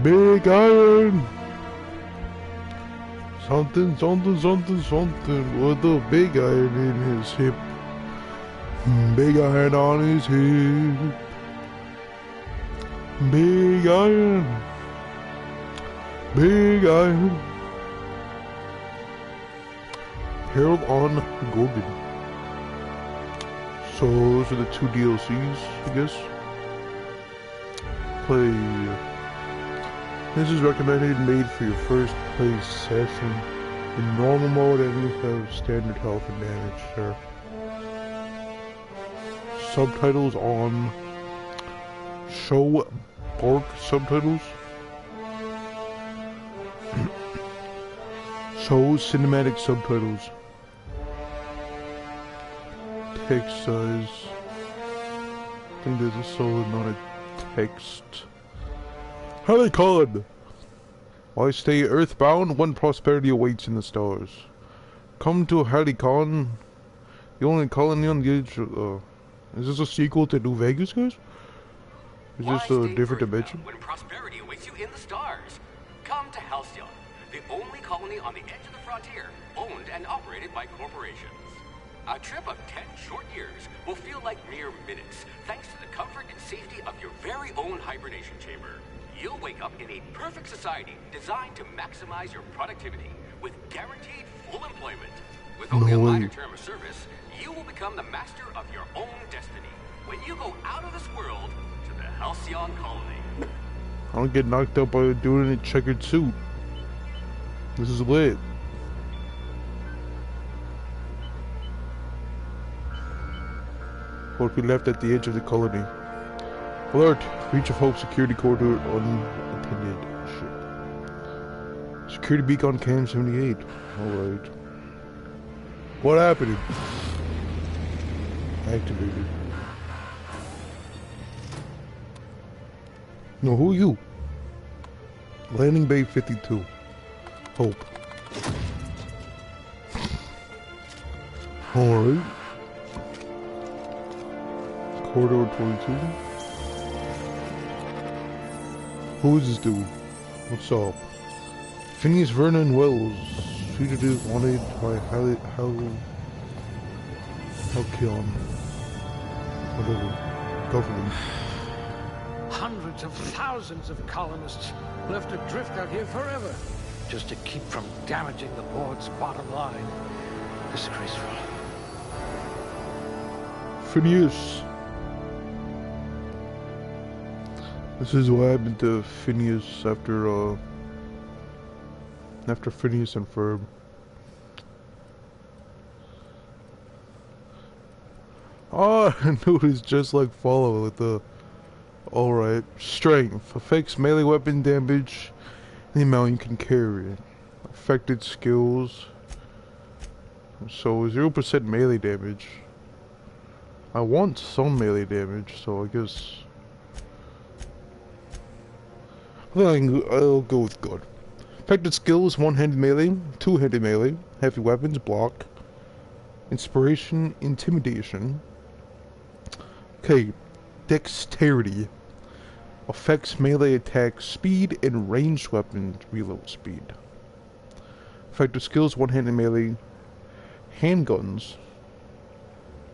Big iron. Something, something, something, something with a big iron in his hip. Big iron on his hip. Big iron. Big iron. Harold on Gordon. So those are the two DLCs, I guess. Play. This is recommended made for your first play session. In normal mode, enemies have standard health and damage, sir. Subtitles on. Show Bark subtitles. Show cinematic subtitles. Text size. I think there's also not a text. How do they call it? Why stay earthbound when prosperity awaits in the stars? Come to Halicon, the only colony on the edge of, is this a sequel to New Vegas, guys? Is this a different dimension? When prosperity awaits you in the stars. Come to Halcyon, the only colony on the edge of the frontier, owned and operated by corporations. A trip of 10 short years will feel like mere minutes, thanks to the comfort and safety of your very own hibernation chamber. You'll wake up in a perfect society designed to maximize your productivity with guaranteed full employment. With only a minor term of service, you will become the master of your own destiny when you go out of this world to the Halcyon colony. I don't get knocked out by a dude in a checkered suit. This is lit. What we left at the edge of the colony. Alert! Reach of Hope security corridor unattended. Shit. Security beacon cam 78. Alright. What happened? Activated. No, who are you? Landing Bay 52. Hope. Alright. Corridor 22. Who is this dude? What's up? Phineas Vernon Wells. Fugitive wanted by Halcyon. Whatever. Government. Hundreds of thousands of colonists left adrift out here forever, just to keep from damaging the board's bottom line. Disgraceful. Phineas. This is what happened to Phineas after Phineas and Ferb. Oh, I noticed just like follow with the. Alright, strength affects melee weapon damage, the amount you can carry. Affected skills. So 0% melee damage. I want some melee damage, so I guess. I'll go with good. Affected skills: one-handed melee, two-handed melee, heavy weapons, block, inspiration, intimidation. Okay, dexterity affects melee attack speed and ranged weapons reload speed. Effective skills: one-handed melee, handguns,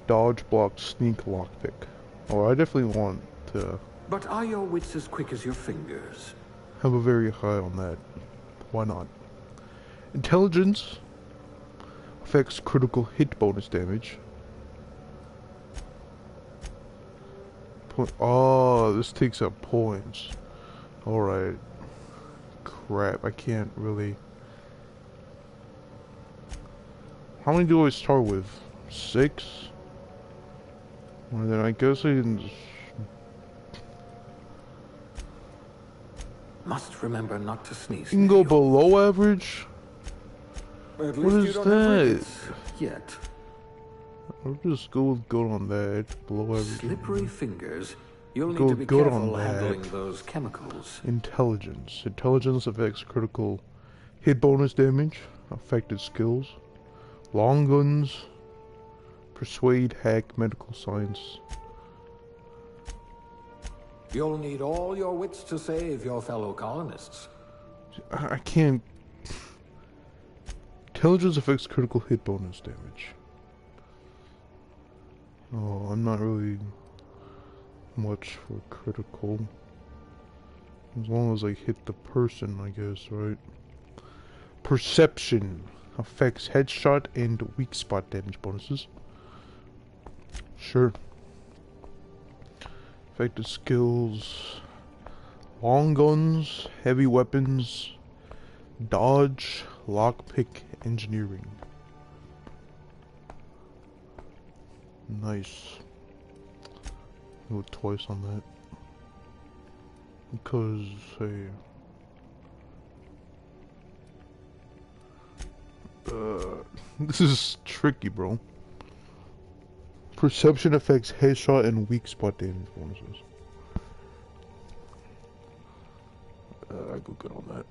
dodge, block, sneak, lockpick. Oh, I definitely want to. But are your wits as quick as your fingers? Have a very high on that. Why not? Intelligence affects critical hit bonus damage. Oh, this takes up points. Alright. Crap, I can't really. How many do I start with? 6? Well, then I guess I can just. Must remember not to sneeze. You can go below average? At What least is you don't have that? rickets yet. I'll just go with good on that. Below average. Slippery fingers. You'll Go need to be good careful on handling that. those chemicals. Intelligence. Intelligence affects critical hit bonus damage. Affected skills. Long guns. Persuade, hack, medical science. You'll need all your wits to save your fellow colonists. I can't. Intelligence affects critical hit bonus damage. Oh, I'm not really much for critical. As long as I hit the person, I guess, right? Perception affects headshot and weak spot damage bonuses. Sure. Effective skills: long guns, heavy weapons, dodge, lockpick, engineering. Nice. Go twice on that. Because, hey... this is tricky, bro. Perception affects headshot and weak spot damage bonuses. I go good on that.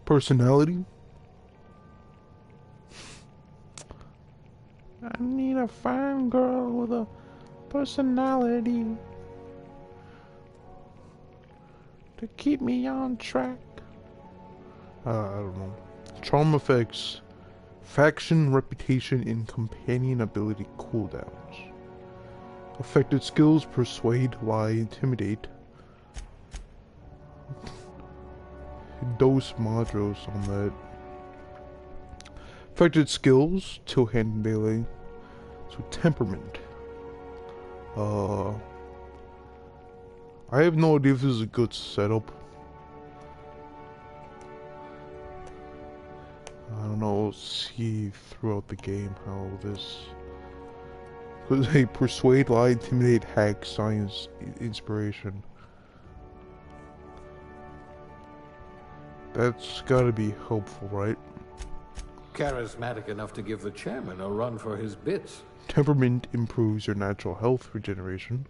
Personality. I need a fine girl with a personality to keep me on track. I don't know. Charm effects: faction, reputation, and companion ability cooldowns. Affected skills: persuade, lie, intimidate. Dos Madros on that. Affected skills: two-hand melee. So temperament. I have no idea if this is a good setup. I don't know, we'll see throughout the game how this... Because they persuade, lie, intimidate, hack, science, inspiration. That's gotta be helpful, right? Charismatic enough to give the chairman a run for his bits. Temperament improves your natural health regeneration.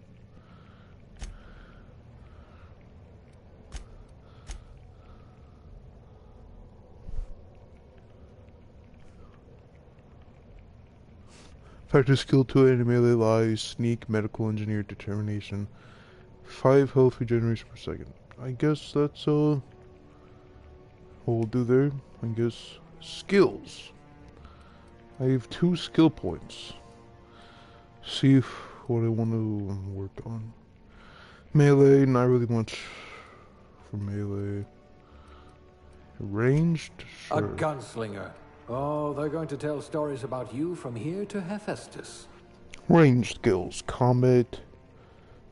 Factor skill 2 and melee, lie, sneak, medical engineer, determination. 5 health regeneration per second. I guess that's what we'll do there. I guess skills. I have 2 skill points. See if what I want to work on. Melee, not really much for melee. Ranged, sure. A gunslinger. Oh, they're going to tell stories about you from here to Hephaestus. Ranged skills. Combat.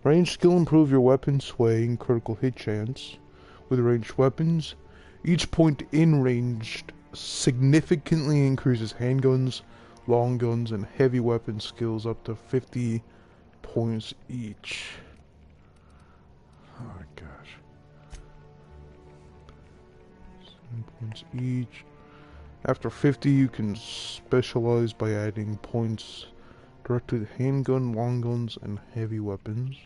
Ranged skill: improve your weapon sway and critical hit chance with ranged weapons. Each point in ranged significantly increases handguns, long guns, and heavy weapon skills up to 50 points each. Oh my gosh. 7 points each. After 50, you can specialize by adding points directly to handgun, long guns, and heavy weapons.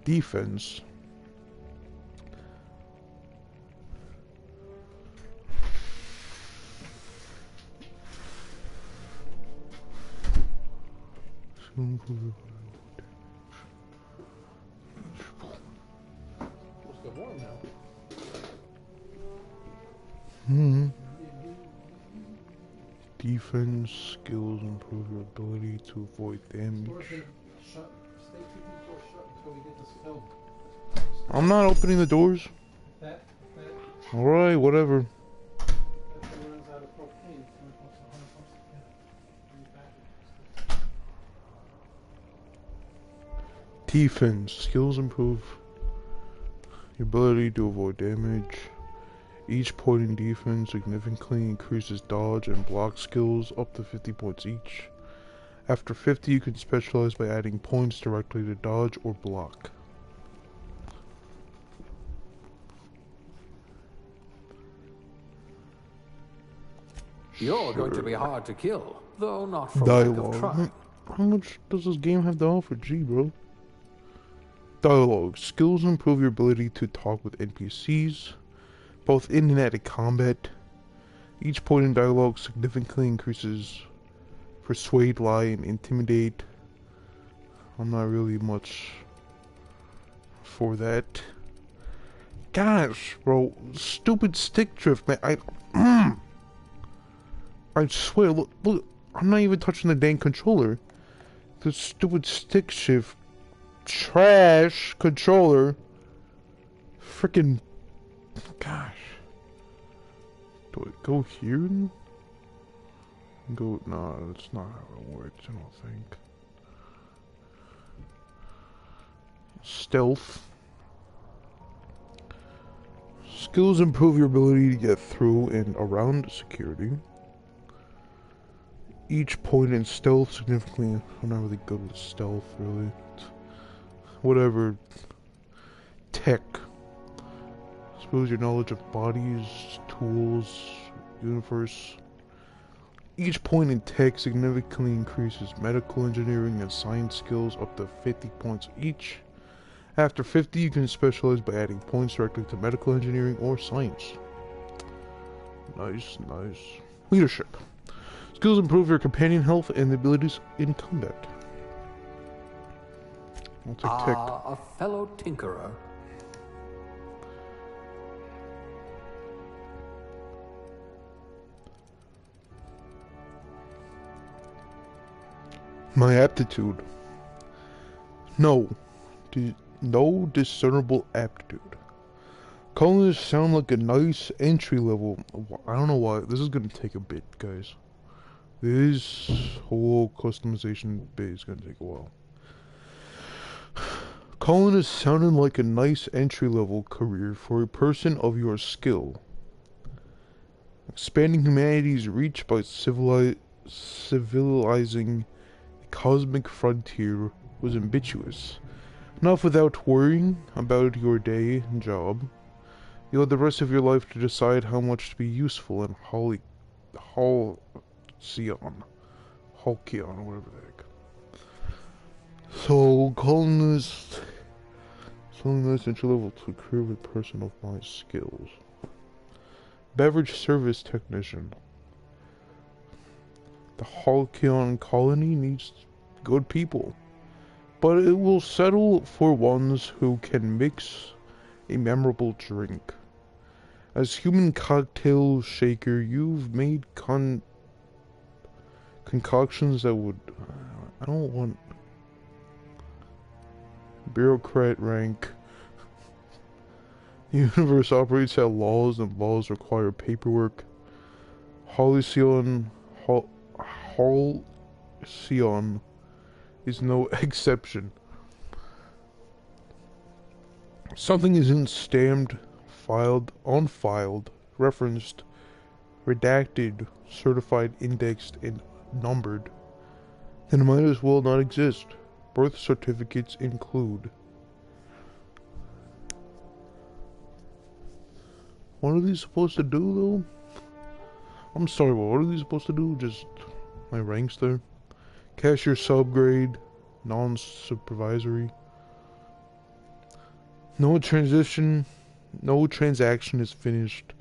Defense. Let's get warm now. Defense skills improve your ability to avoid damage. Stay keeping the door shut until we get this filled. I'm not opening the doors. That Alright, whatever. runs out of propane. It's gonna cost 100 bucks. Defense skills improve your ability to avoid damage. Each point in defense significantly increases dodge and block skills up to 50 points each. After 50, you can specialize by adding points directly to dodge or block. You're going to be hard to kill, though not for lack of trying. How much does this game have to offer? Gee, bro. Dialogue. Skills improve your ability to talk with NPCs, both in and out of combat. Each point in dialogue significantly increases persuade, lie, and intimidate. I'm not really much for that. Gosh, bro. Stupid stick drift, man. I swear, look, I'm not even touching the dang controller. The stupid stick shift. Trash controller. Freaking. Gosh. Do I go here? Go. Nah, that's not how it works, I don't think. Stealth. Skills improve your ability to get through and around security. Each point in stealth significantly. I'm not really good with stealth, really. Whatever. Tech. Suppose your knowledge of bodies, tools, universe. Each point in tech significantly increases medical engineering and science skills up to 50 points each. After 50, you can specialize by adding points directly to medical engineering or science. Nice, nice. Leadership. Skills improve your companion health and abilities in combat. I'll take tech. A fellow tinkerer. My aptitude. No discernible aptitude. Colonists sound like a nice entry level. I don't know why. This is gonna take a bit, guys. This whole customization bit is gonna take a while. Colonists sounded like a nice entry level career for a person of your skill. Expanding humanity's reach by civilizing the cosmic frontier was ambitious. Enough without worrying about your day and job. You'll have the rest of your life to decide how much to be useful in Halcyon, or whatever the heck. So, colonists, something nice entry level to a career with a person of my skills. Beverage service technician. The Halcyon colony needs good people, but it will settle for ones who can mix a memorable drink. As human cocktail shaker, you've made concoctions that would... I don't want... bureaucrat rank. The universe operates at laws, and laws require paperwork. Halcyon is no exception. Something isn't stamped, filed, unfiled, referenced, redacted, certified, indexed, and numbered, then it might as well not exist. Birth certificates include. What are these supposed to do, though? I'm sorry, what are these supposed to do? Just my ranks there? Cashier subgrade, non-supervisory. No transaction is finished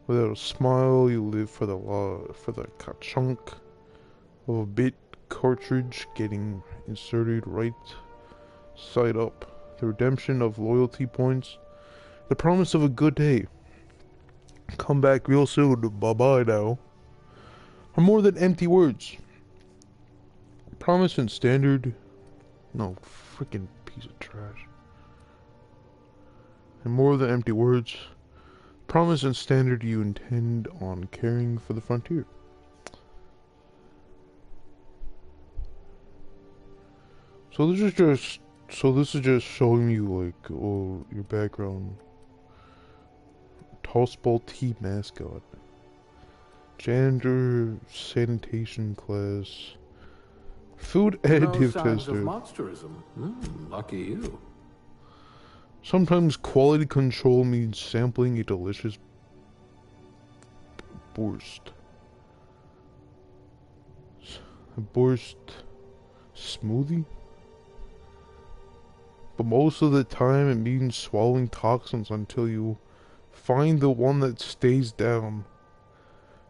without a smile. You live for the chunk of a bit cartridge getting inserted right side up. The redemption of loyalty points. The promise of a good day. Come back real soon. Bye-bye now. Are more than empty words. Promise and standard. No, freaking piece of trash. And more than empty words. Promise and standard you intend on caring for the frontier. So this is just showing you, like, oh, your background. Tossball Tea mascot. Janitor sanitation class. Food additive No signs tester. of monsterism. Lucky you. Sometimes quality control means sampling a delicious borscht. A borscht smoothie? But most of the time it means swallowing toxins until you find the one that stays down.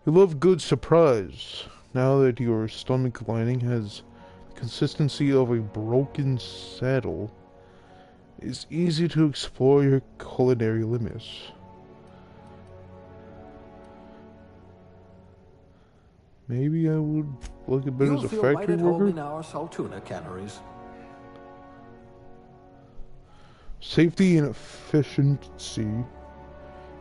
You love good surprise. Now that your stomach lining has the consistency of a broken saddle, It's easy to explore your culinary limits. Maybe I would like it better You'll as a feel right factory at home worker? in our Saltuna canneries. Safety and efficiency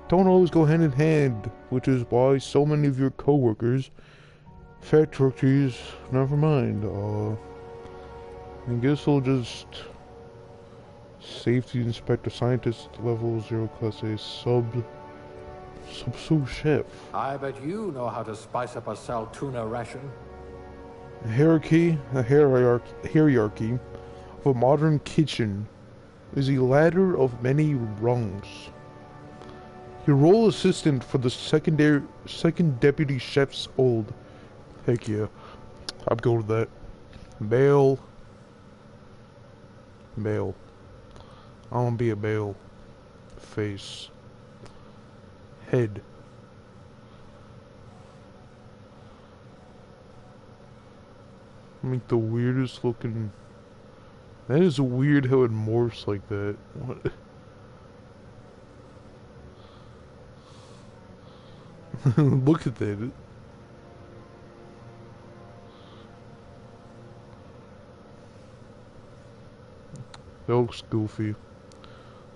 don't always go hand in hand, which is why so many of your co-workers, factories, never mind, I guess I'll just safety inspector scientist level 0 class A sous chef. I bet you know how to spice up a Saltuna ration. A hierarchy of a modern kitchen is a ladder of many rungs. Your role assistant for the second deputy chef's old. Heck yeah. I'd go with that. Male. Male. I wanna be a male. Face. Head. Like the weirdest looking. That is weird how it morphs like that. What? Look at that. That looks goofy.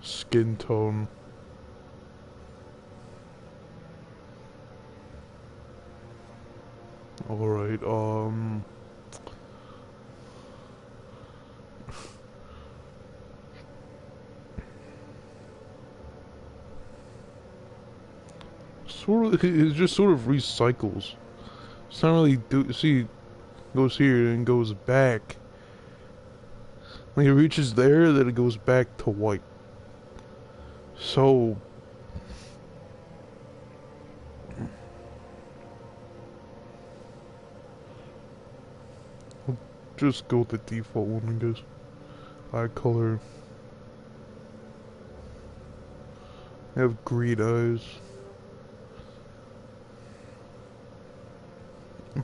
Skin tone. Alright, sort of, it just sort of recycles. It's not really see, goes here and goes back. When it reaches there, then it goes back to white. So I'll just go with the default one, I guess. Eye color. I have green eyes.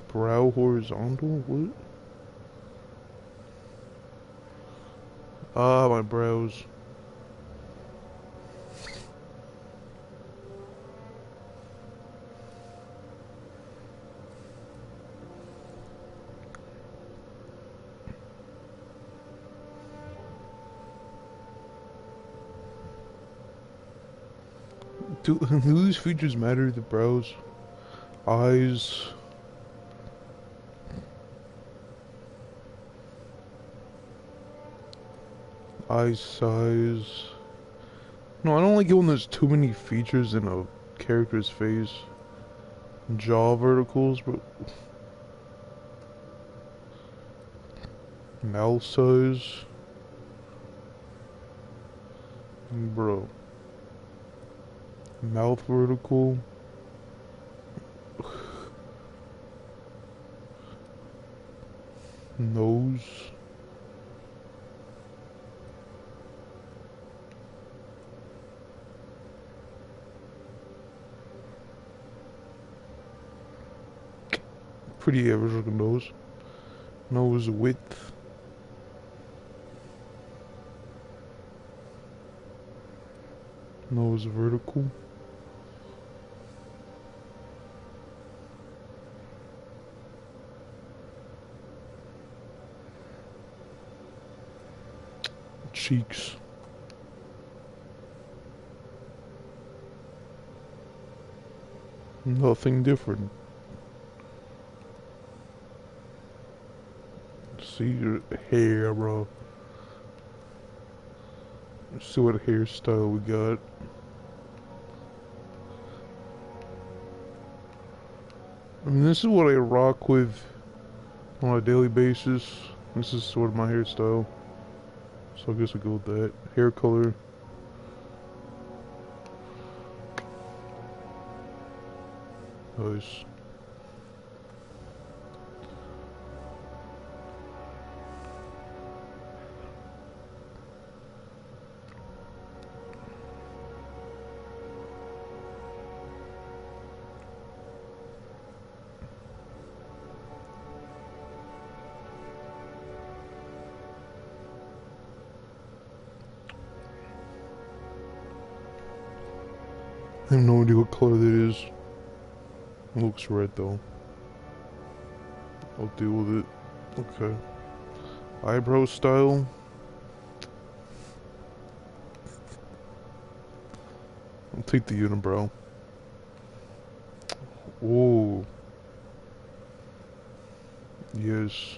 Brow horizontal? What? Ah, my brows. Do these features matter? The brows, eyes. Eye size. No, I don't like it when there's too many features in a character's face. Jaw verticals, but mouth size. Bro. Mouth vertical. Nose. Pretty average looking nose. Nose width. Nose vertical. Cheeks. Nothing different. See your hair, bro. Let's see what hairstyle we got. I mean, this is what I rock with on a daily basis. This is sort of my hairstyle. So I guess I'll go with that. Hair color. Nice. I have no idea what color that is. It looks red though. I'll deal with it. Okay. Eyebrow style. I'll take the unibrow. Oh. Yes.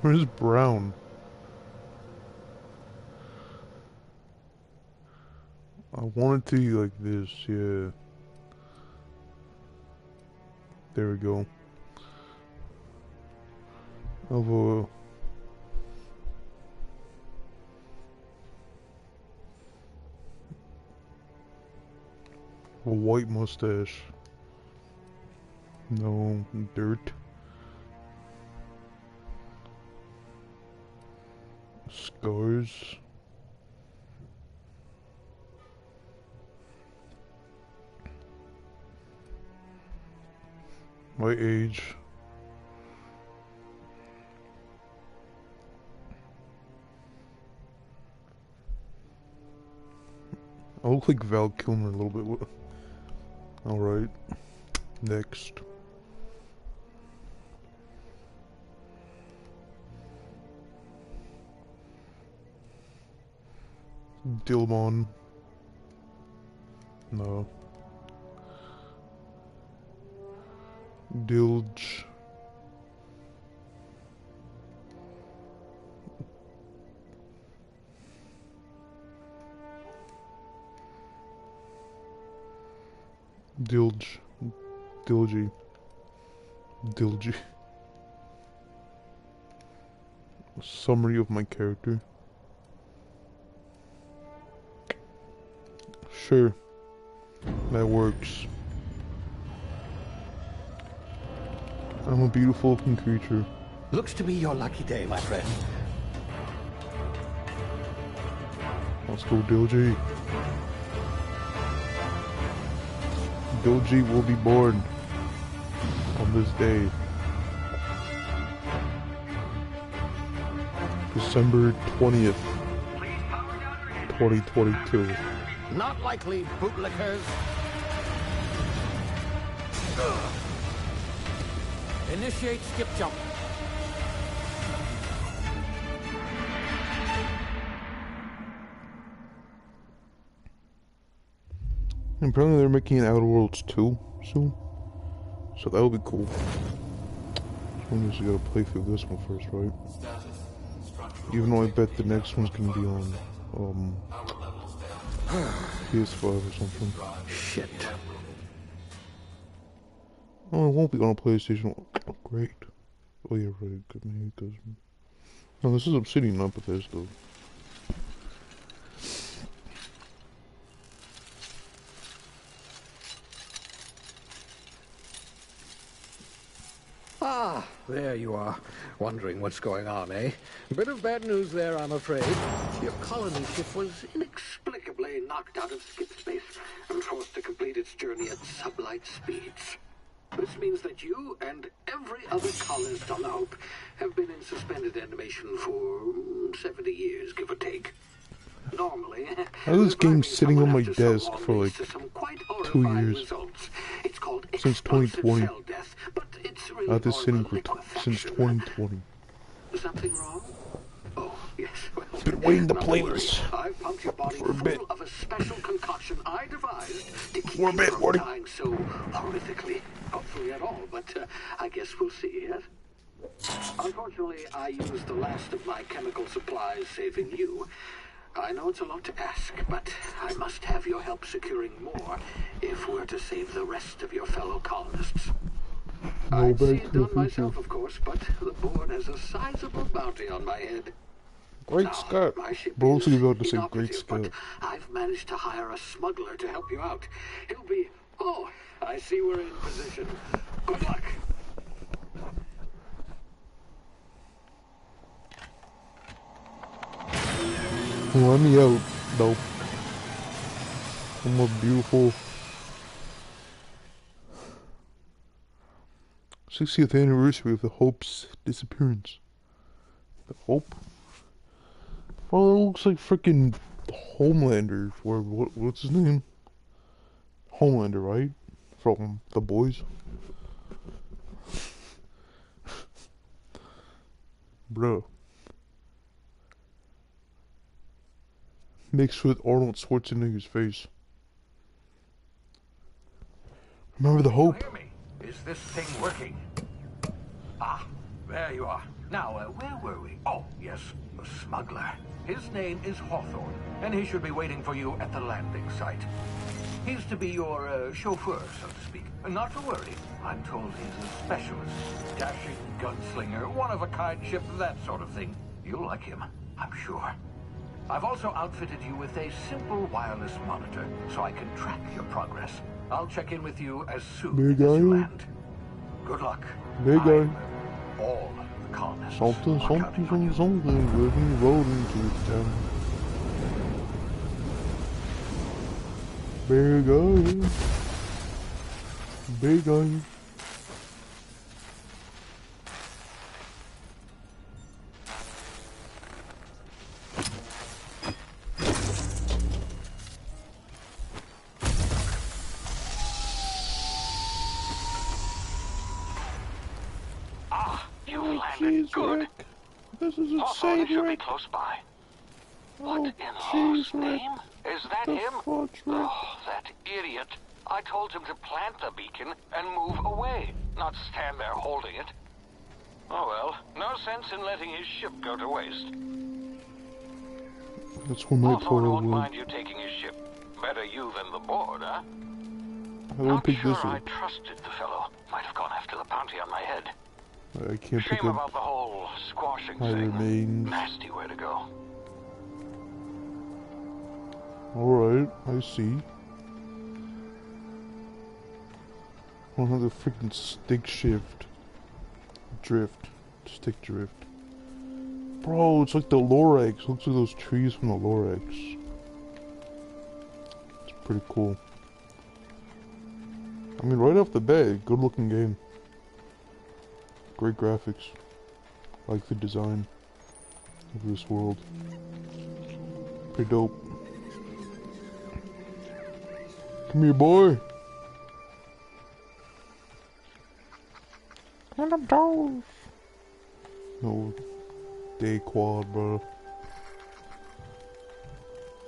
Where's brown? I want it to be like this, yeah. There we go. Of a white mustache. No, dirt. Scars. My age. I look like Val Kilmer a little bit. Alright. Next. Dilmon. No. Dilge. Dilge. Dilgy. Dilgy. Summary of my character. Sure. That works. I'm a beautiful looking creature. Looks to be your lucky day, my friend. Let's go, Dilgy. Dilgy will be born on this day. December 20th, 2022. Not likely, bootlickers. Initiate skip jump. And apparently they're making an Outer Worlds 2 soon. So that would be cool. I'm just gotta play through this one first, right? Even though I bet the next one's gonna be on PS5 or something. Shit. Oh, it won't be on a PlayStation. Oh, great. Oh yeah, right. Good, maybe because. No, this is Obsidian, not Bethesda. Ah, there you are. Wondering what's going on, eh? A bit of bad news there, I'm afraid. Your colony ship was inexplicably knocked out of skip space and forced to complete its journey at sublight speeds. This means that you and every other colonist on the Hope have been in suspended animation for 70 years, give or take. Normally, How is this game sitting on my desk for like some quite 2 years? results. It's called Since 2020. cell death, but it's really I've been sitting more for of a since liquefaction. 2020. Something wrong? Oh, yes. Well, Been waiting to not play worry. this I've pumped your body for a full bit. of a special concoction I devised to keep For a you bit, from Morty. dying so horrifically. Hopefully at all, but I guess we'll see, yes? Unfortunately, I used the last of my chemical supplies saving you. I know it's a lot to ask, but I must have your help securing more if we're to save the rest of your fellow colonists. No I'd see back it to the done future. myself, of course, but the board has a sizable bounty on my head. Great Now, Scott. my ship Bro, also is about to say great inoperative, Scott. but I've managed to hire a smuggler to help you out. He'll be... Oh, I see we're in position. Good luck. Let me out, nope. I'm a beautiful 60th anniversary of the Hope's disappearance. The Hope? Well, it looks like frickin' Homelander, or what's his name? Homelander, right? From The Boys. Bro. Mixed with Arnold Schwarzenegger's face. Remember the Hope? Can you hear me? Is this thing working? Ah, there you are. Now, where were we? Oh, yes, the smuggler. His name is Hawthorne, and he should be waiting for you at the landing site. He's to be your chauffeur, so to speak. Not to worry. I'm told he's a specialist. Dashing gunslinger, one-of-a-kind ship, that sort of thing. You'll like him, I'm sure. I've also outfitted you with a simple wireless monitor, so I can track your progress. I'll check in with you as soon as you land. Good luck. Big guy. All the colonists. Something, are counting on you. something. Let me roll into it down. Big guy. Big guy. Good. This is Hawthorne insane, should be Rick. close by. Oh, What in jeez, Law's Rick. name? Is that The him? fudge, Rick. Oh, that idiot. I told him to plant the beacon and move away, not stand there holding it. Oh well, no sense in letting his ship go to waste. That's what my Hawthorne car won't would. mind you taking his ship. Better you than the board, huh? I don't Not pick sure this I up. trusted the fellow. Might have gone after the bounty on my head. I can't pick Shame up. about the whole squashing My thing. remains. Nasty way to go. Alright, I see. I don't have the freaking stick shift. Drift. Stick drift. Bro, it's like the Lorax. Looks like those trees from the Lorax. It's pretty cool. I mean, right off the bat, good looking game. Great graphics. I like the design of this world. Pretty dope. Come here, boy. Come on, dog. No day quad, bro.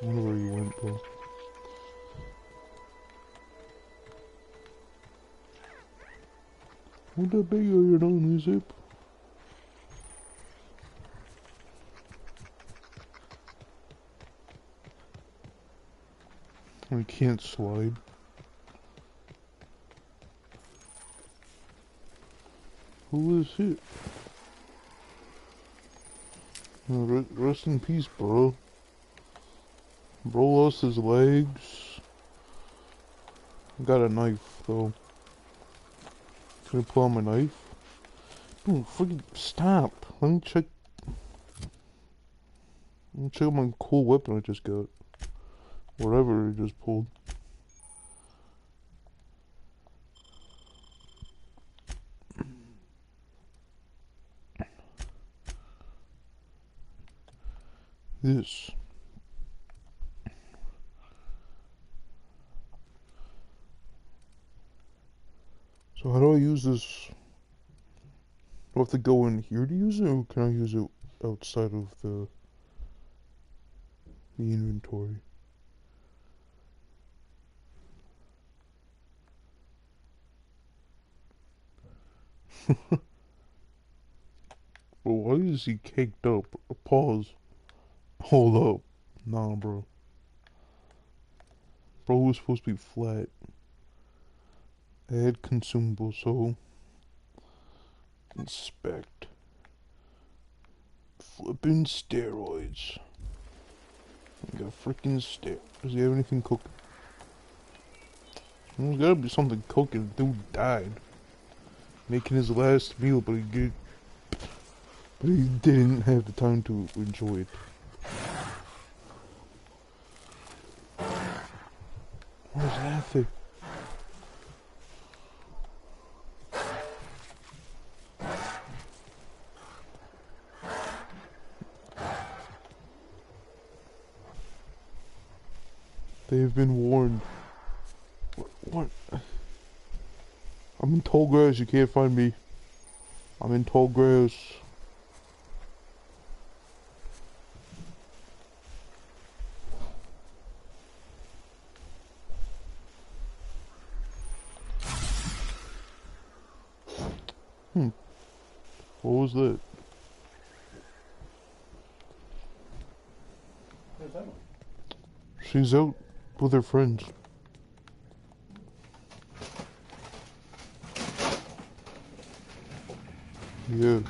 I wonder where you went, bro. What the big iron on his hip? I can't slide. Who is it? Rest in peace, bro. Bro lost his legs. Got a knife, though. Can I pull out my knife? Dude, freaking stop. Let me check. Let me check out my cool weapon I just got. Whatever I just pulled. This. So how do I use this? Do I have to go in here to use it, or can I use it outside of the inventory? Well, why is he caked up? Pause. Hold up. Nah, bro. Bro was supposed to be flat. Add consumable, so inspect. Flipping steroids. I got freaking Does he have anything cooking? There's gotta be something cooking. Dude died. Making his last meal, but he didn't have the time to enjoy it. They have been warned. What? I'm in tall grass, you can't find me. I'm in tall grass. What was that? Where's Emma? She's out with her friends. Yeah. You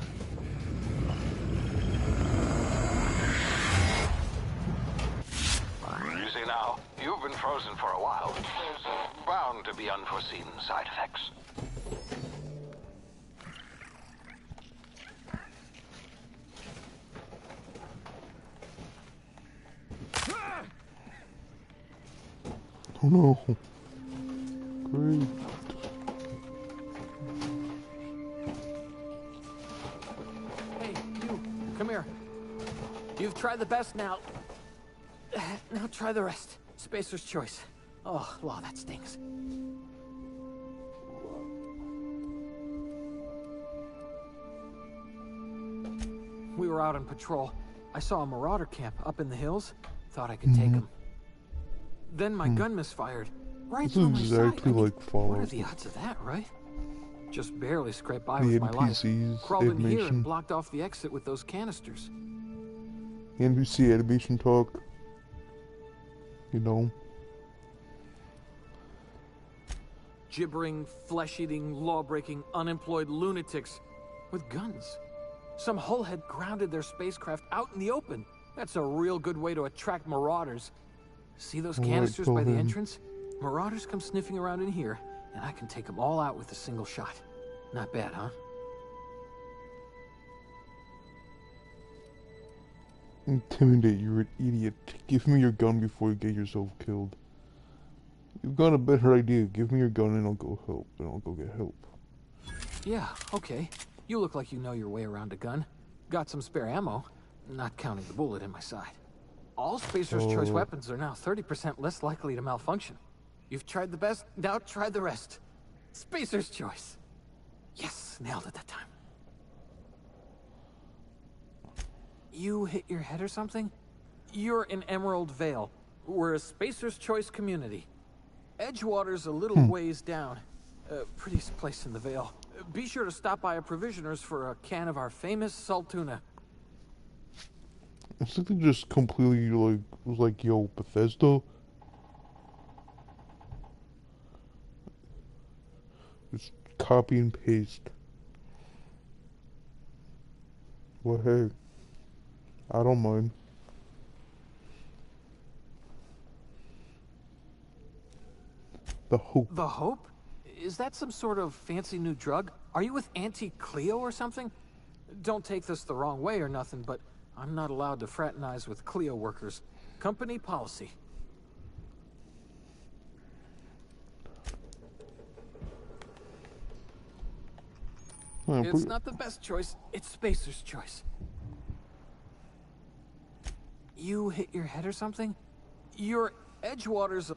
see now, you've been frozen for a while. There's bound to be unforeseen side effects. Oh no. Great. Hey, you, come here. You've tried the best now. Now try the rest. Spacer's choice. Oh, wow, that stings. We were out on patrol. I saw a marauder camp up in the hills. Thought I could take him. Then my gun misfired. Right This through is my exactly side. I mean, like Fallout. what are the odds of that, right? Just barely scraped by The with my life. NPCs Crawled in here animation. and blocked off the exit with those canisters. NPC animation talk. You know. Gibbering, flesh-eating, law-breaking, unemployed lunatics with guns. Some hullhead grounded their spacecraft out in the open. That's a real good way to attract marauders. See those canisters by the entrance? Marauders come sniffing around in here, and I can take them all out with a single shot. Not bad, huh? Intimidate, you're an idiot. Give me your gun before you get yourself killed. You've got a better idea. Give me your gun and I'll go help. And I'll go get help. Yeah, okay. You look like you know your way around a gun. Got some spare ammo, not counting the bullet in my side. All Spacer's choice weapons are now 30% less likely to malfunction. You've tried the best, now try the rest. Spacer's choice. Yes, nailed it that time. You hit your head or something? You're in Emerald Vale. We're a Spacer's choice community. Edgewater's a little ways down. Pretty place in the Vale. Be sure to stop by a provisioner's for a can of our famous salt tuna. It's like they just completely was like, yo, Bethesda. Just copy and paste. Well, hey, I don't mind. The Hope. The Hope? Is that some sort of fancy new drug? Are you with Auntie Cleo or something? Don't take this the wrong way or nothing, but I'm not allowed to fraternize with Cleo workers. Company policy. It's not the best choice, it's Spacer's choice. You hit your head or something? Your Edgewater's...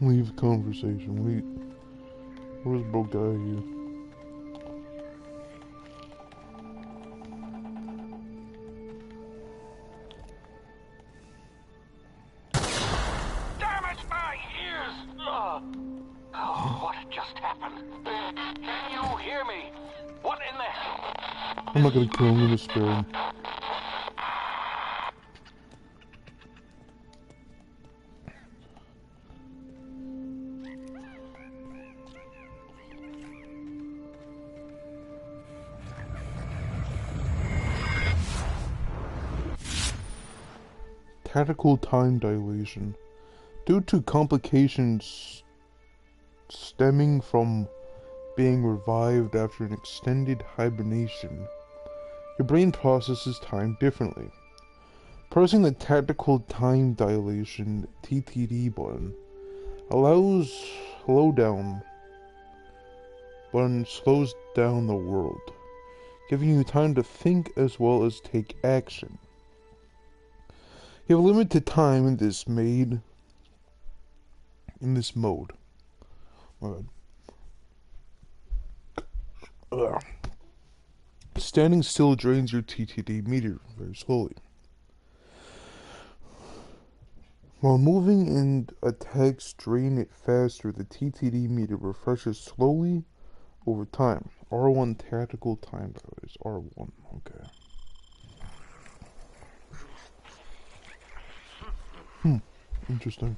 Leave conversation. Where's bro guy here? Damn it, my ears! Oh, what just happened? Can you hear me? What in the... I'm not gonna kill him, I'm gonna spare him. Tactical time dilation. Due to complications stemming from being revived after an extended hibernation, your brain processes time differently. Pressing the tactical time dilation (TTD) button allows slowdown button slows down the world, giving you time to think as well as take action. You have limited time in this mode. My bad. Ugh. Standing still drains your TTD meter very slowly. While moving and attacks drain it faster, the TTD meter refreshes slowly over time. R1 tactical time is R1. Okay. Interesting.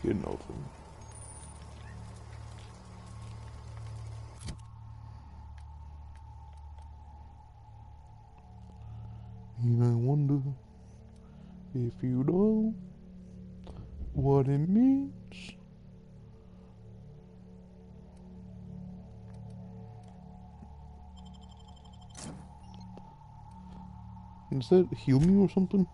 You get nothing. And I wonder if you know what it means. Does that heal me or something?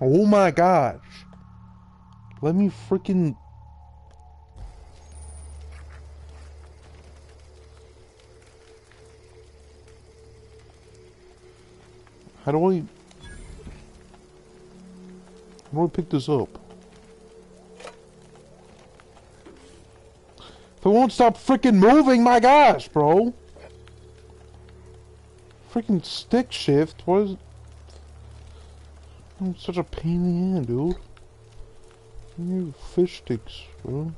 Oh my gosh. Let me freaking... How do I pick this up? If it won't stop freaking moving, my gosh, bro. Freaking stick shift, what is it? Oh, it's such a pain in the hand, dude. I need fish sticks, bro.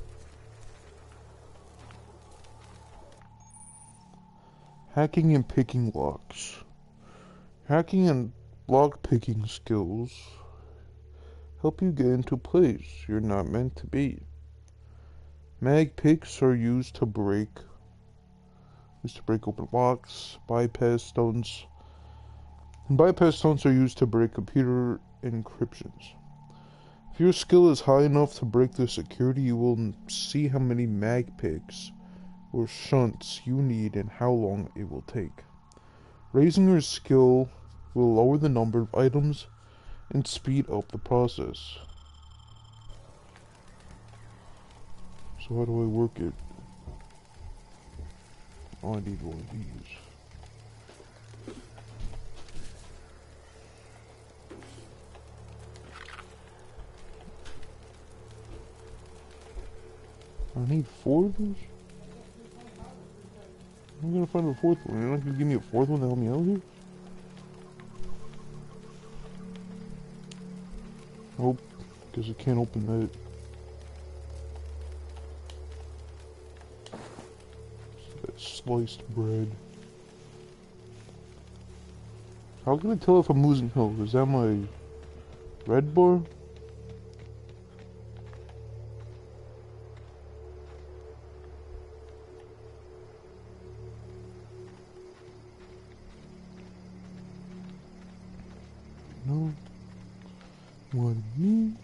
Hacking and picking locks. Hacking and lock picking skills help you get into place you're not meant to be. Mag picks are used to break open locks. Bypass stones. And bypass stones are used to break computer encryptions. If your skill is high enough to break the security, you will see how many mag picks or shunts you need and how long it will take. Raising your skill will lower the number of items and speed up the process. So how do I work it? Oh, I need one of these. I need 4 of these? I'm gonna find a 4th one. You're not gonna give me a 4th one to help me out here? Nope. Because I can't open that. That sliced bread. How can I tell if I'm losing health? Is that my red bar? No. What it means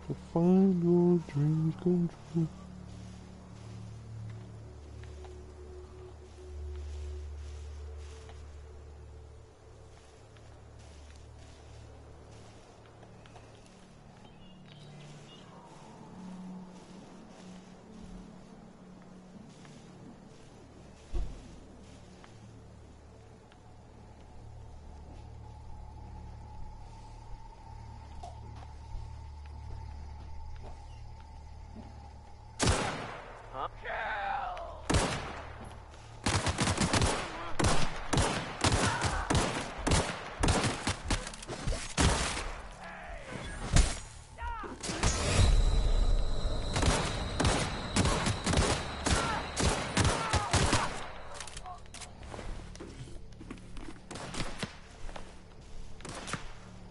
to find your dreams come true.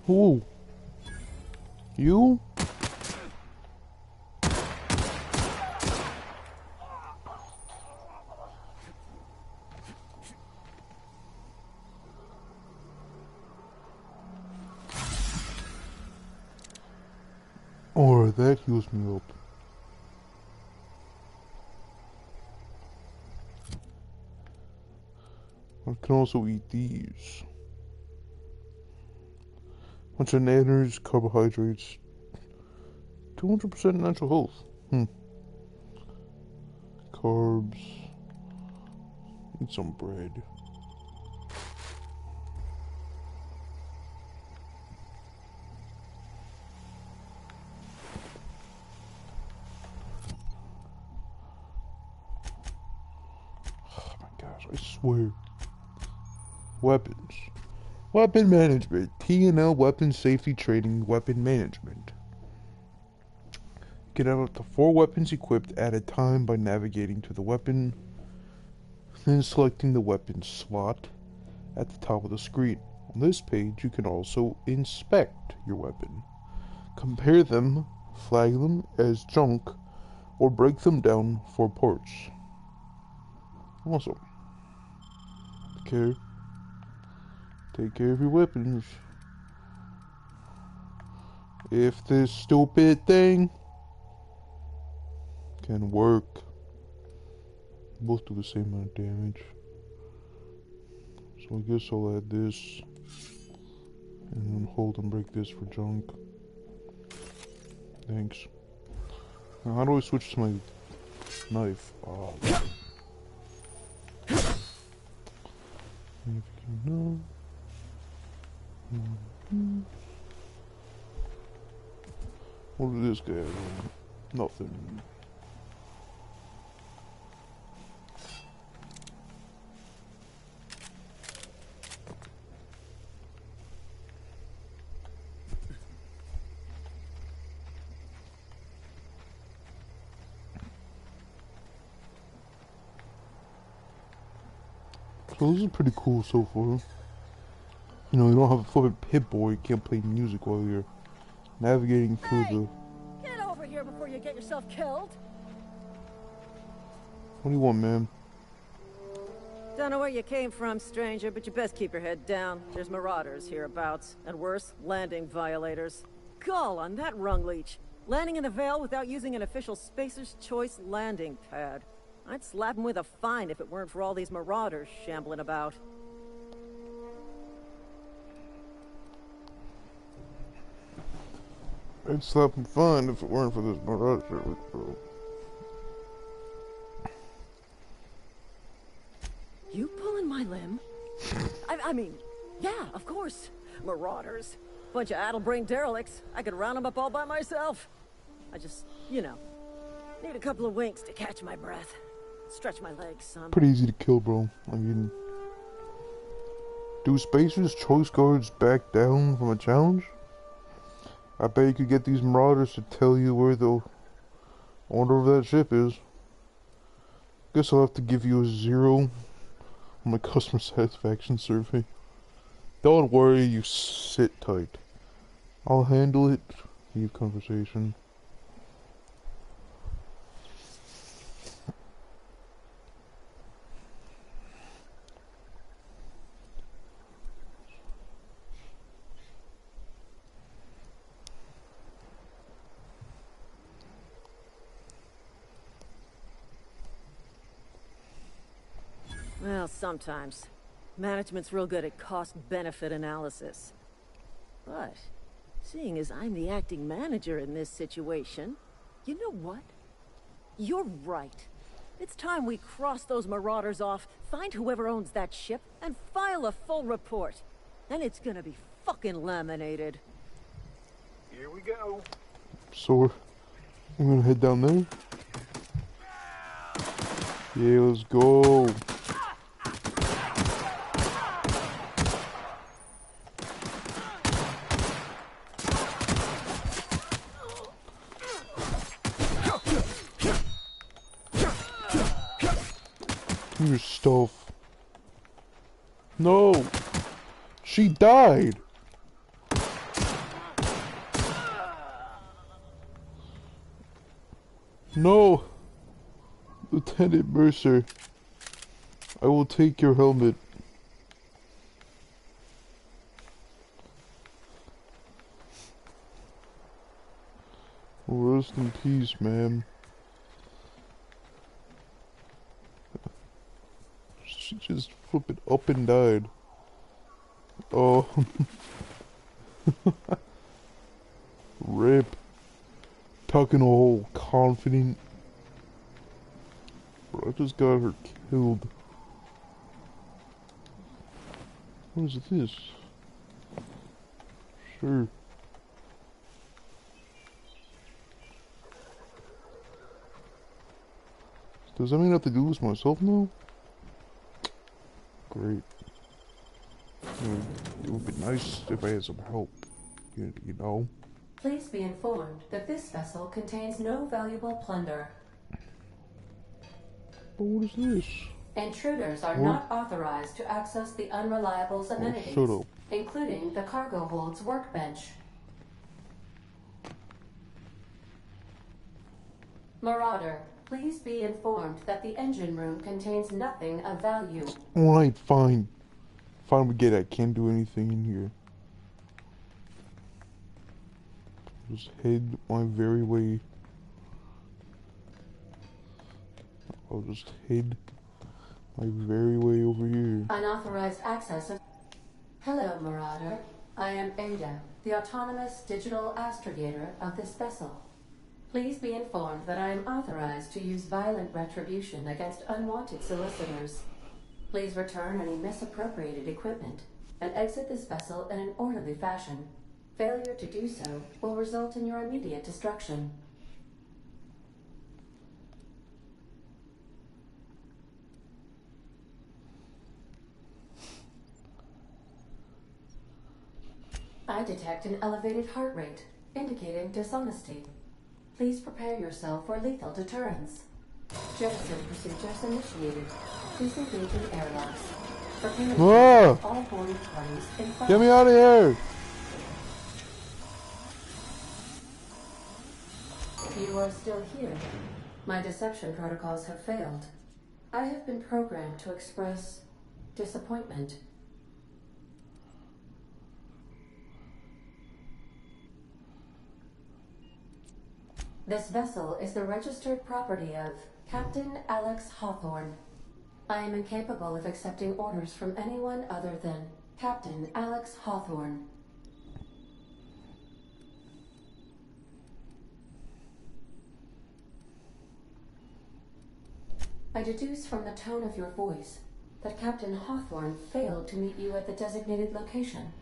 Who? You? Or that heals me up. I can also eat these. Bunch of nanners, carbohydrates, 200% natural health. Carbs. Eat some bread. Oh my gosh, I swear. Weapons. Weapon management. T&L weapon safety training, weapon management. You can have up to 4 weapons equipped at a time by navigating to the weapon, then selecting the weapon slot at the top of the screen. On this page, you can also inspect your weapon, compare them, flag them as junk, or break them down for parts. Also, take care of your weapons. If this stupid thing can work, both do the same amount of damage. So I guess I'll add this, and then hold and break this for junk. Thanks. Now how do I switch to my knife? Oh. No. What did this guy have? Nothing. So this is pretty cool so far. You know, you don't have a fucking Pip-Boy, you can't play music while you're navigating through the... Get over here before you get yourself killed! What do you want, man? Don't know where you came from, stranger, but you best keep your head down. There's marauders hereabouts, and worse, landing violators. Gall on that rung leech. Landing in the Vale without using an official Spacer's Choice landing pad. I'd slap him with a fine if it weren't for all these marauders shambling about. I'd slap him fine if it weren't for this marauder shit, bro. You pulling my limb? I mean, yeah, of course. Marauders. Bunch of addle-brained derelicts. I could round them up all by myself. I just, you know, need a couple of winks to catch my breath. Stretch my legs, son. Pretty easy to kill, bro. I mean... Do Spacer's Choice guards back down from a challenge? I bet you could get these marauders to tell you where the owner of that ship is. Guess I'll have to give you a 0 on my customer satisfaction survey. Don't worry, you sit tight. I'll handle it. Leave conversation. Well, sometimes. Management's real good at cost-benefit analysis. But, seeing as I'm the acting manager in this situation, you know what? You're right. It's time we cross those marauders off, find whoever owns that ship, and file a full report. Then it's gonna be fucking laminated. Here we go. So I'm gonna head down there. Yeah, let's go. Your stuff. No! She died! No! Lieutenant Mercer, I will take your helmet. Rest in peace, ma'am. She just flipping up and died. Oh. Rip. Talking all confident. Bro, I just got her killed. What is this? Sure. Does that mean I have to do this myself now? Great. It would be nice if I had some help. You know? Please be informed that this vessel contains no valuable plunder. But what is this? Intruders are What? not authorized to access the Unreliable's amenities, shut up. including the cargo hold's workbench. Marauder, please be informed that the engine room contains nothing of value. Alright, fine. Fine, we get it. I can't do anything in here. Just head my very way. I'll just head my very way over here. Unauthorized access of... Hello, Marauder. I am Ada, the autonomous digital astrogator of this vessel. Please be informed that I am authorized to use violent retribution against unwanted solicitors. Please return any misappropriated equipment and exit this vessel in an orderly fashion. Failure to do so will result in your immediate destruction. I detect an elevated heart rate, indicating dishonesty. Please prepare yourself for lethal deterrence. Jettison procedures initiated. Disengaging airlocks. Prepare to Ah! all boarding parties in front. Get me out of here! You are still here. My deception protocols have failed. I have been programmed to express disappointment. This vessel is the registered property of Captain Alex Hawthorne. I am incapable of accepting orders from anyone other than Captain Alex Hawthorne. I deduce from the tone of your voice that Captain Hawthorne failed to meet you at the designated location.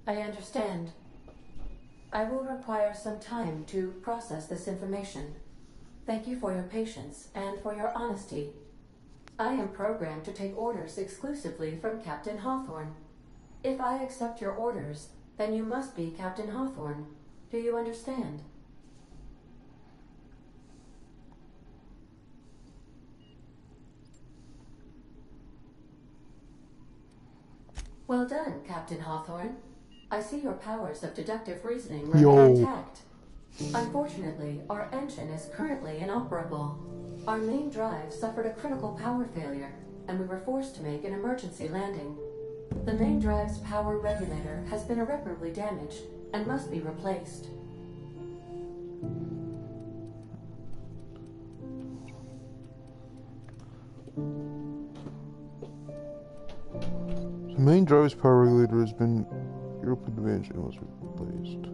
I understand. I will require some time to process this information. Thank you for your patience and for your honesty. I am programmed to take orders exclusively from Captain Hawthorne. If I accept your orders, then you must be Captain Hawthorne. Do you understand? Well done, Captain Hawthorne. I see your powers of deductive reasoning remain intact. Unfortunately, our engine is currently inoperable. Our main drive suffered a critical power failure, and we were forced to make an emergency landing. The main drive's power regulator has been irreparably damaged and must be replaced. The main drive's power regulator has been irreparably damaged and must be replaced.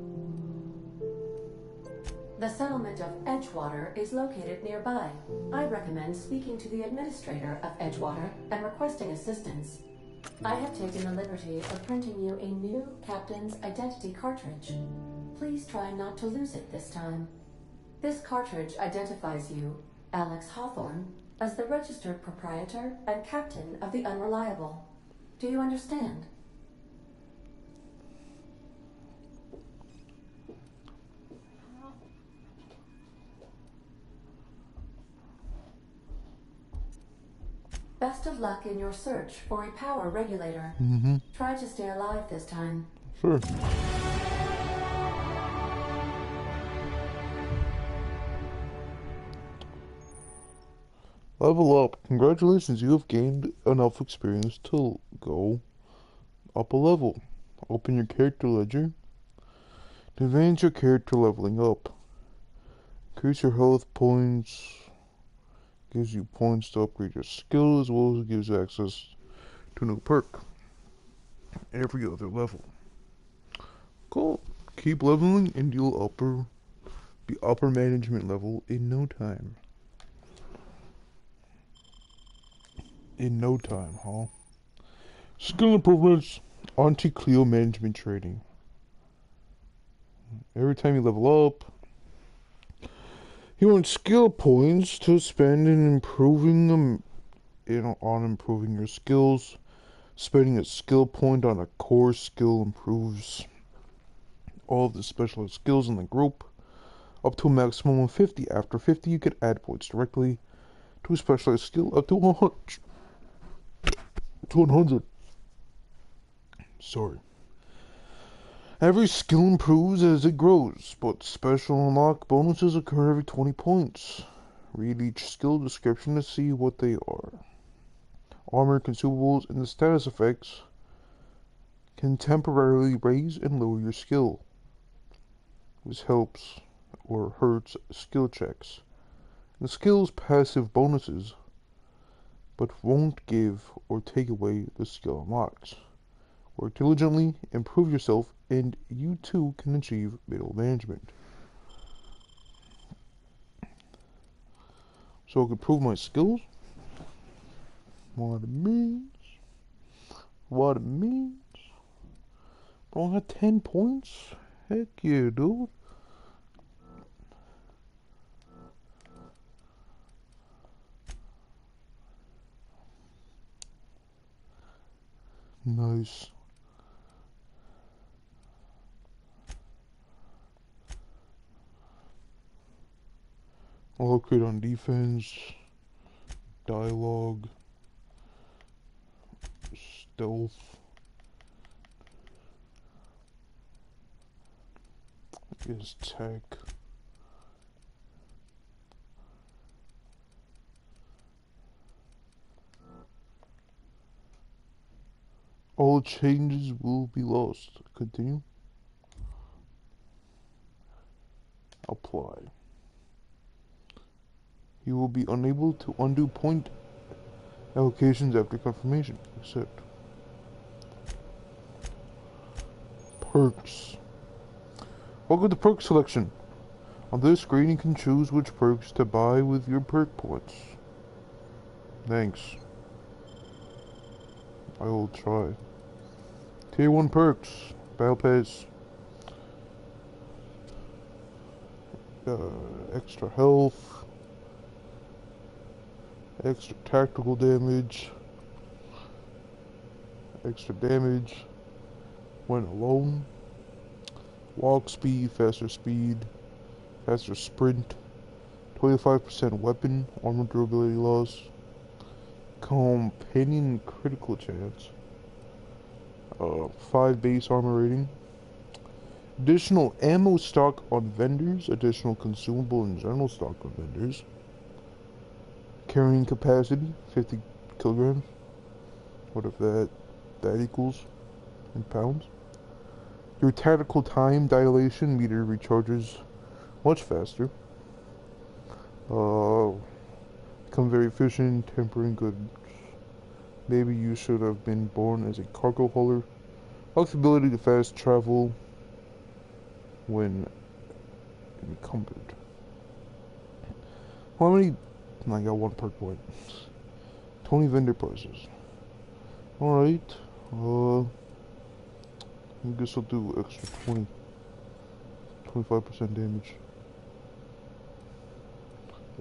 The settlement of Edgewater is located nearby. I recommend speaking to the administrator of Edgewater and requesting assistance. I have taken the liberty of printing you a new captain's identity cartridge. Please try not to lose it this time. This cartridge identifies you, Alex Hawthorne, as the registered proprietor and captain of the Unreliable. Do you understand? Best of luck in your search for a power regulator. Try to stay alive this time. Sure. Level up. Congratulations, you have gained enough experience to go up a level. Open your character ledger. To advance your character leveling up. Increase your health points. Gives you points to upgrade your skill, as well as gives you access to a new perk every other level. Cool. Keep leveling and you'll be upper management level in no time. In no time, huh? Skill improvements. Anti-Cleo management training. Every time you level up, you earn skill points to spend in improving them on improving your skills. Spending a skill point on a core skill improves all of the specialist skills in the group up to a maximum of 50. After 50, you can add points directly to a specialized skill up to 100. To 100. Sorry. Every skill improves as it grows, but special unlock bonuses occur every 20 points. Read each skill description to see what they are. Armor, consumables, and the status effects can temporarily raise and lower your skill. This helps or hurts skill checks. The skill's passive bonuses, but won't give or take away the skill unlocks. Work diligently, improve yourself, and you too can achieve middle management. So I can prove my skills. What it means. What it means. Bro, I got 10 points? Heck yeah, dude. Nice. I'll upgrade on defense, dialogue, stealth, I guess tech. All changes will be lost. Continue. Apply. You will be unable to undo point allocations after confirmation. Accept. Perks. Welcome to perk selection. On this screen you can choose which perks to buy with your perk points. Thanks. I will try. Tier 1 perks. Battle Pass. Extra health. Extra tactical damage. Extra damage when alone. Walk speed, faster sprint, 25% weapon, armor durability loss, companion critical chance, 5 base armor rating, additional ammo stock on vendors, additional consumable and general stock on vendors, carrying capacity, 50 kilograms, whatever that equals in pounds. Your tactical time dilation meter recharges much faster. Become very efficient, tempering goods. Maybe you should have been born as a cargo hauler. Flexibility to fast travel when encumbered. How many? I got 1 perk point. 20 vendor prices. Alright. I guess I'll do extra 25% damage.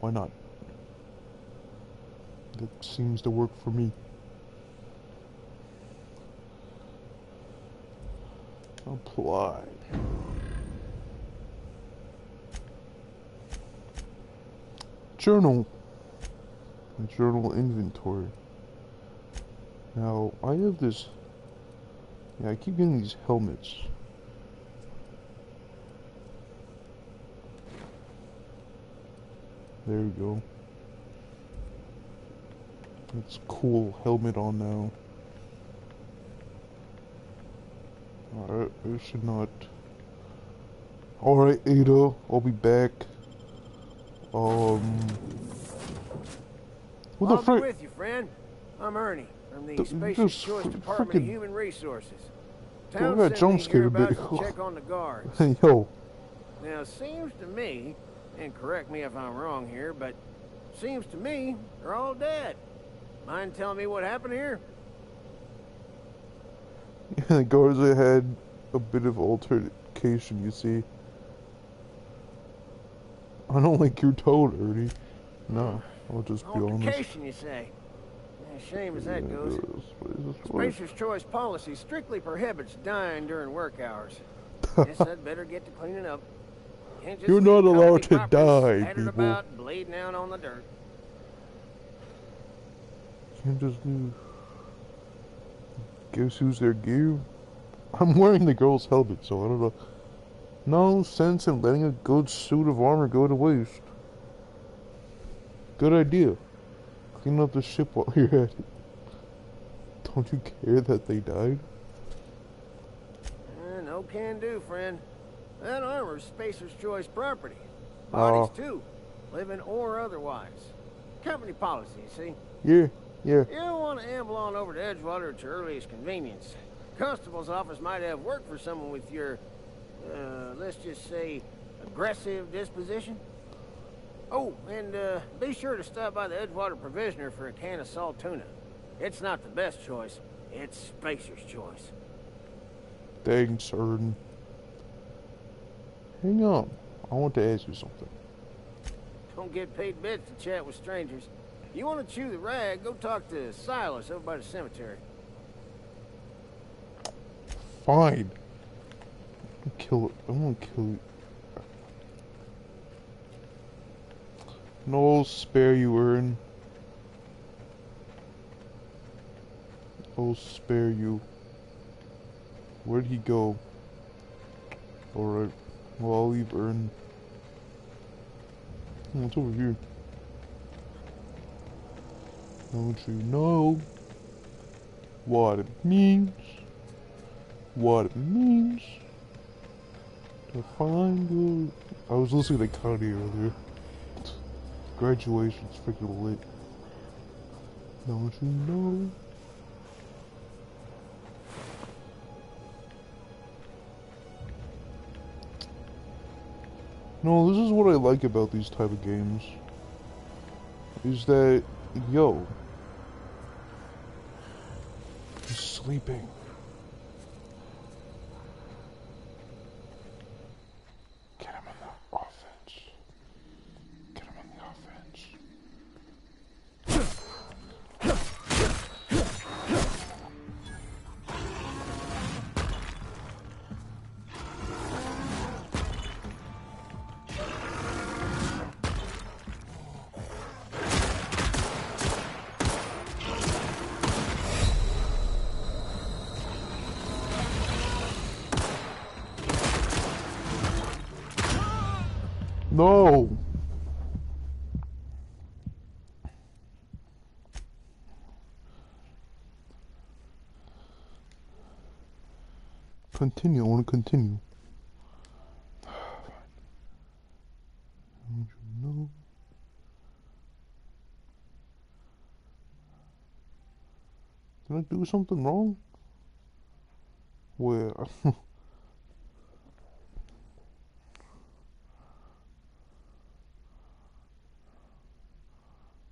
Why not? That seems to work for me. Apply. Journal. A journal inventory. Now, I have this... Yeah, I keep getting these helmets. There we go. It's cool helmet on now. Alright, I should not... Alright, Ada, I'll be back. What the I'll be frick? with you, friend. I'm Ernie from the Just Spacious Choice Department of frickin- Human Resources. Bro, Town I got sent jump me scared a bit. hereabouts to check on the guards. Hey, yo. Now, seems to me, and correct me if I'm wrong here, but seems to me they're all dead. Mind telling me what happened here? The guards had a bit of altercation, you see. I don't like your tone, Ernie. No, I'll just be honest. Altercation, you say? Yeah, shame as that goes. Spacer's Choice policy strictly prohibits dying during work hours. Guess I'd better get to cleaning up. Can't just You're leave not allowed company to property die, scattered people. about, bleeding out on the dirt. Can't just do... Guess who's their gear? I'm wearing the girl's helmet, so I don't know. No sense in letting a good suit of armor go to waste. Good idea. Clean up the ship while you're at it. Don't you care that they died? No can do, friend. That armor's Spacer's Choice property. Bodies, too. Living or otherwise. Company policy, you see? Yeah. You don't want to amble on over to Edgewater at your earliest convenience. Constable's office might have work for someone with your, let's just say, aggressive disposition. Oh, and be sure to stop by the Edgewater Provisioner for a can of salt tuna. It's not the best choice. It's Spacer's Choice. Thanks, Erden. Hang on. I want to ask you something. Don't get paid bits to chat with strangers. You want to chew the rag, go talk to Silas over by the cemetery. Fine. Kill it. I'm gonna kill it. No, I'll spare you, Ern. I'll spare you. Where'd he go? Alright. Well, I'll leave Ern. Oh, what's over here? Don't you know what it means? What it means to find good. I was listening to Connie earlier. Graduation's freaking lit. Don't you know? No, this is what I like about these type of games. Is that, yo, he's sleeping. Get him in the offense. Get him in the offense. No! Continue, I want to continue. Don't you know? Did I do something wrong? Where?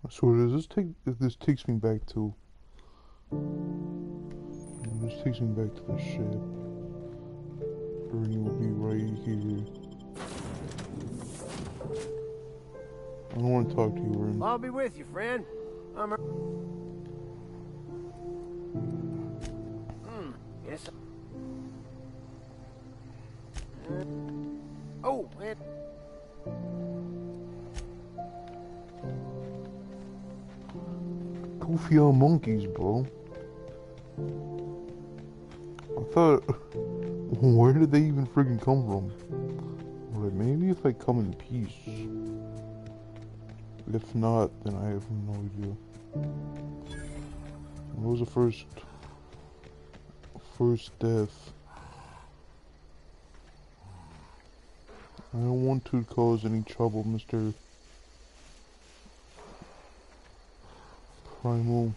I swear, does this takes me back to... This takes me back to the ship. Ernie will be right here. I don't want to talk to you, Ernie. I'll be with you, friend. I'm... Yes. Oh, and... Goofy on monkeys, bro. I thought, where did they even freaking come from? Alright, maybe if I come in peace. If not, then I have no idea. What was the first death? I don't want to cause any trouble, Mr. Primal.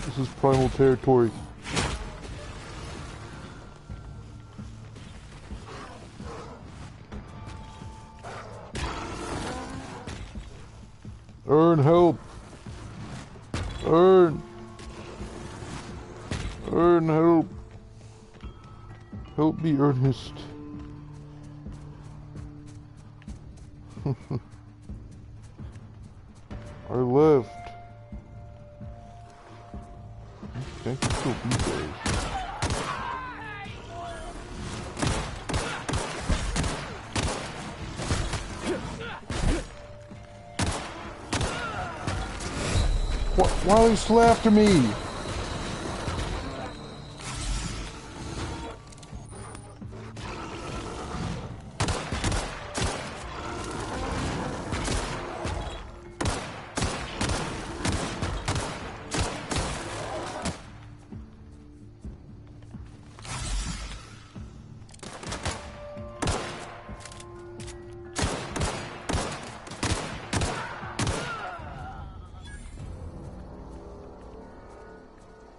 This is primal territory. Earn help. Earn help. Help me, Ernest. I left. Okay, I can still beat those. Why are they still after me?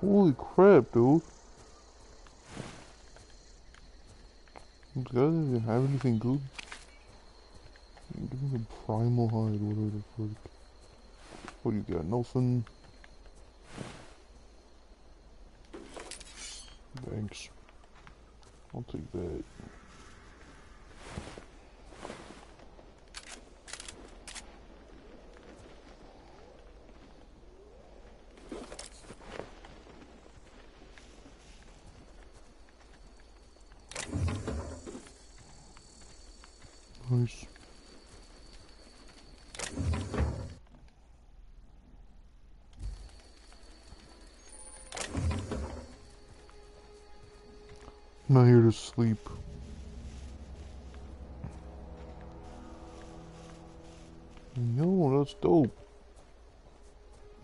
Holy crap, dude. These guys didn't have anything good. Give me the primal hide, whatever the fuck. What do you got? Nothing. Thanks. I'll take that. Nice. I'm not here to sleep. Yo, that's dope.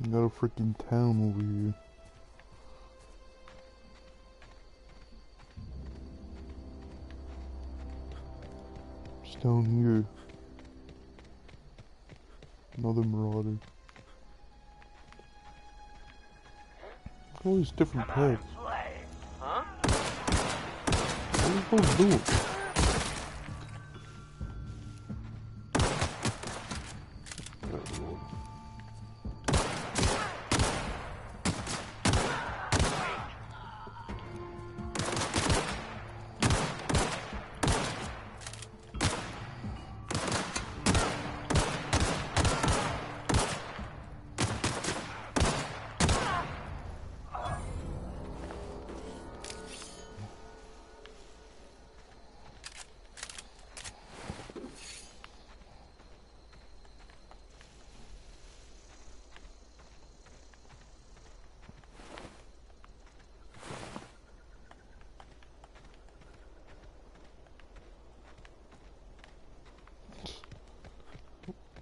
You got a freaking town over here. It's down here. Another marauder. All these different pets. Huh? What are you supposed to do?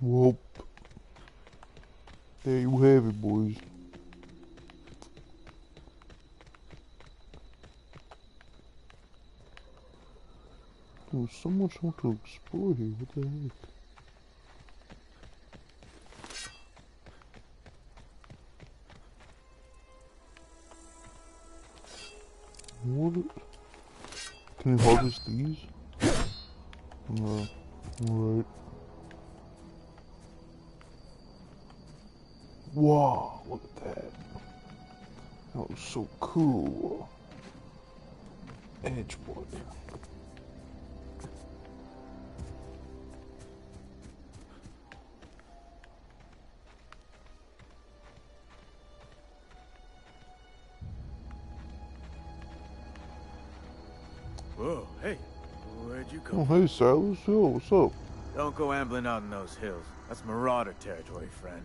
Well, there you have it, boys. There's so much more to explore here. What the heck? What? Can you harvest these? No. Alright. Wow, look at that. That was so cool. Edgewood. Whoa, hey. you come Oh, from? hey, Silas. Yo, what's up? Don't go ambling out in those hills. That's marauder territory, friend.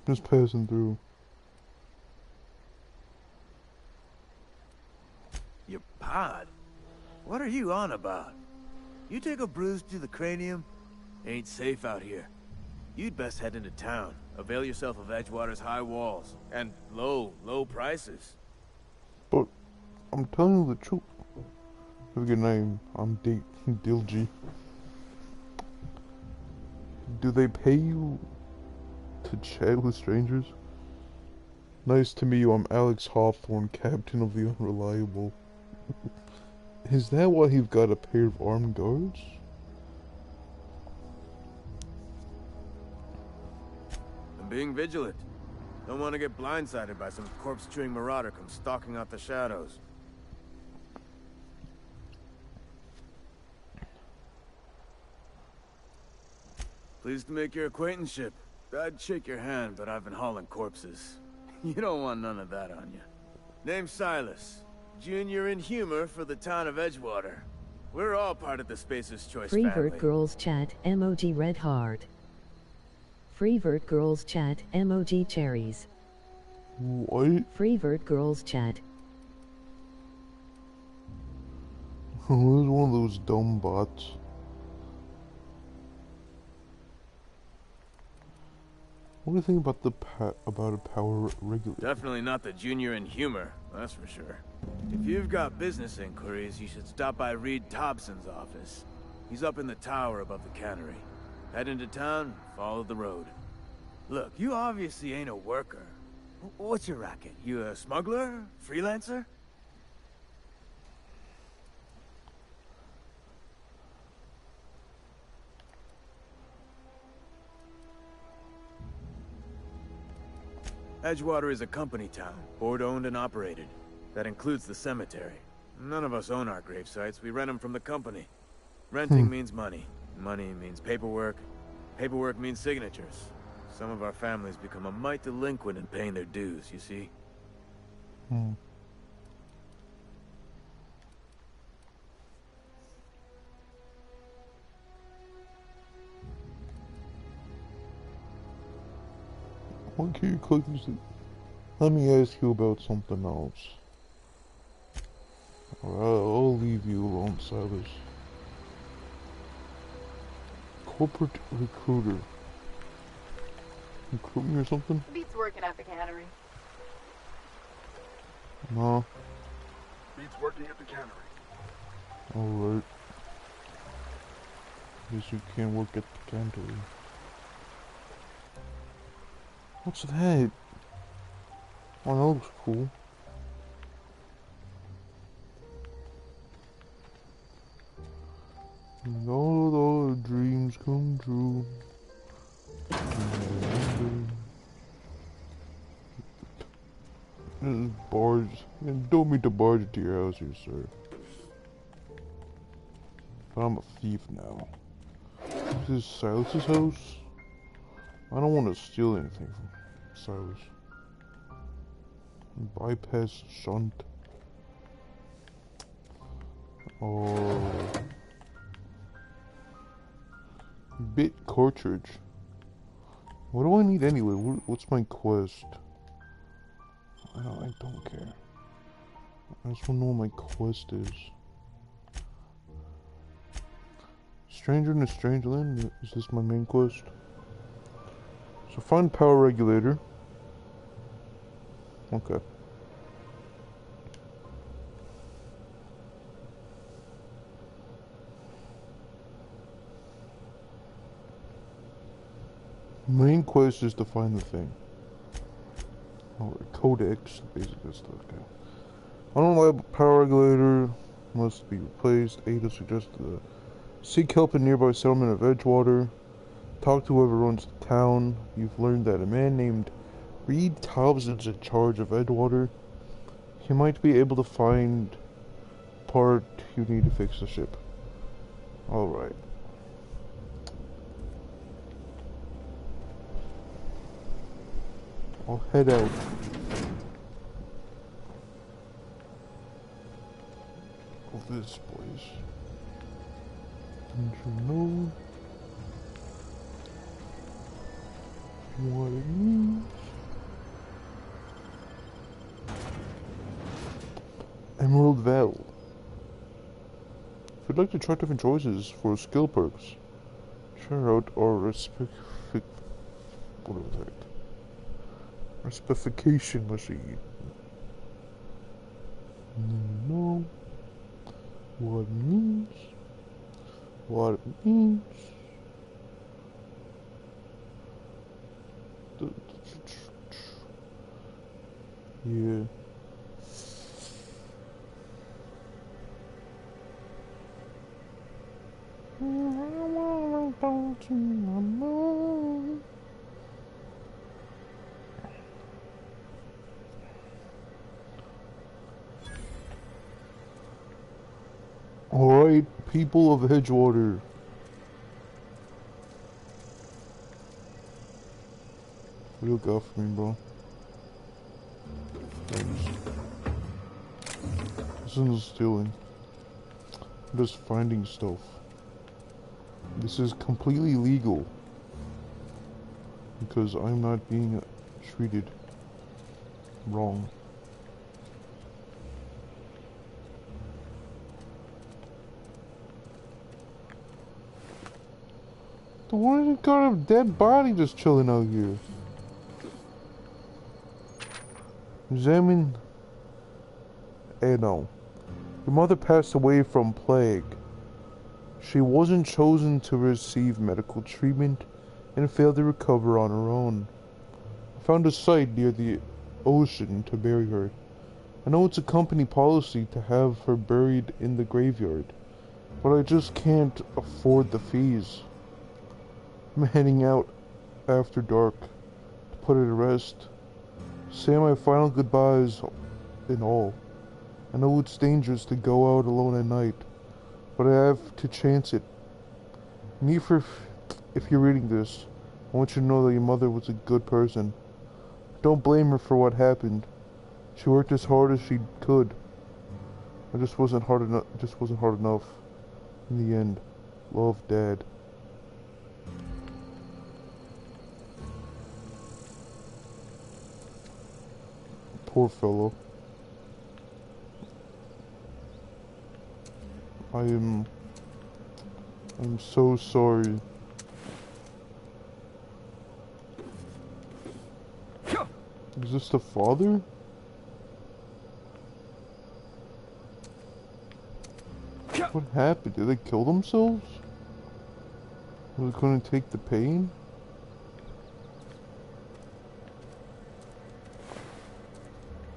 Just passing through. Your pod? What are you on about? You take a bruise to the cranium? Ain't safe out here. You'd best head into town. Avail yourself of Edgewater's high walls. And low prices. But I'm telling you the truth. Have a good name. I'm Dilgy. Do they pay you to chat with strangers? Nice to meet you. I'm Alex Hawthorne, captain of the Unreliable. Is that why you've got a pair of armed guards? I'm being vigilant. Don't want to get blindsided by some corpse-chewing marauder come stalking out the shadows. Pleased to make your acquaintanceship. I'd shake your hand, but I've been hauling corpses. You don't want none of that on you. Name's Silas. Junior in humor for the town of Edgewater. We're all part of the Spacer's Choice family. Freevert Girls Chat, emoji red heart. Freevert Girls Chat, emoji cherries. What? Freevert Girls Chat. It was one of those dumb bots. What do you think about about a power regulator? Definitely not the junior in humor, that's for sure. If you've got business inquiries, you should stop by Reed Thompson's office. He's up in the tower above the cannery. Head into town, follow the road. Look, you obviously ain't a worker. What's your racket? You a smuggler? Freelancer? Edgewater is a company town, board-owned and operated. That includes the cemetery. None of us own our grave sites. We rent them from the company. Renting means money. Money means paperwork. Paperwork means signatures. Some of our families become a mite delinquent in paying their dues, you see? Why can't you click this? Let me ask you about something else. Alright, I'll leave you alone, Silas. Corporate recruiter. Recruit me or something? Beats working at the cannery. No. Beats working at the cannery. Alright. Guess you can't work at the cannery. What's that? Oh, that looks cool. And all our dreams come true. This is barge. Don't mean to barge into your house here, sir. But I'm a thief now. This is Silas's house? I don't want to steal anything from Silas. Bypass shunt. Oh. Bit cartridge. What do I need anyway? What's my quest? I don't care. I just want to know what my quest is. Stranger in a strange land? Is this my main quest? So find power regulator. Okay. Main quest is to find the thing. Alright, codex. Basically, that's the okay. Unreliable power regulator must be replaced. Ada suggested seek help in nearby settlement of Edgewater. Talk to whoever runs the town. You've learned that a man named Reed Thompson's in charge of Edgewater. He might be able to find part you need to fix the ship. Alright. I'll head out. this place? Don't you know what it means? Emerald Vale. If you'd like to try different choices for skill perks, try out our specification machine. Know what it means. What it means. Yeah. I wanna go to the moon. Alright, people of Edgewater. Look out for me, bro. Thanks. This isn't stealing. I'm just finding stuff. This is completely legal. Because I'm not being treated wrong. The one that got a dead body just chilling out here. Examine. No. Your mother passed away from plague. She wasn't chosen to receive medical treatment and failed to recover on her own. I found a site near the ocean to bury her. I know it's a company policy to have her buried in the graveyard, but I just can't afford the fees. I'm heading out after dark to put her to rest. Say my final goodbyes and all. I know it's dangerous to go out alone at night, but I have to chance it. If you're reading this, I want you to know that your mother was a good person. Don't blame her for what happened. She worked as hard as she could. It just wasn't hard enough. In the end, love, Dad. Poor fellow. I'm so sorry. Is this the father? What happened? Did they kill themselves? Was it gonna take the pain?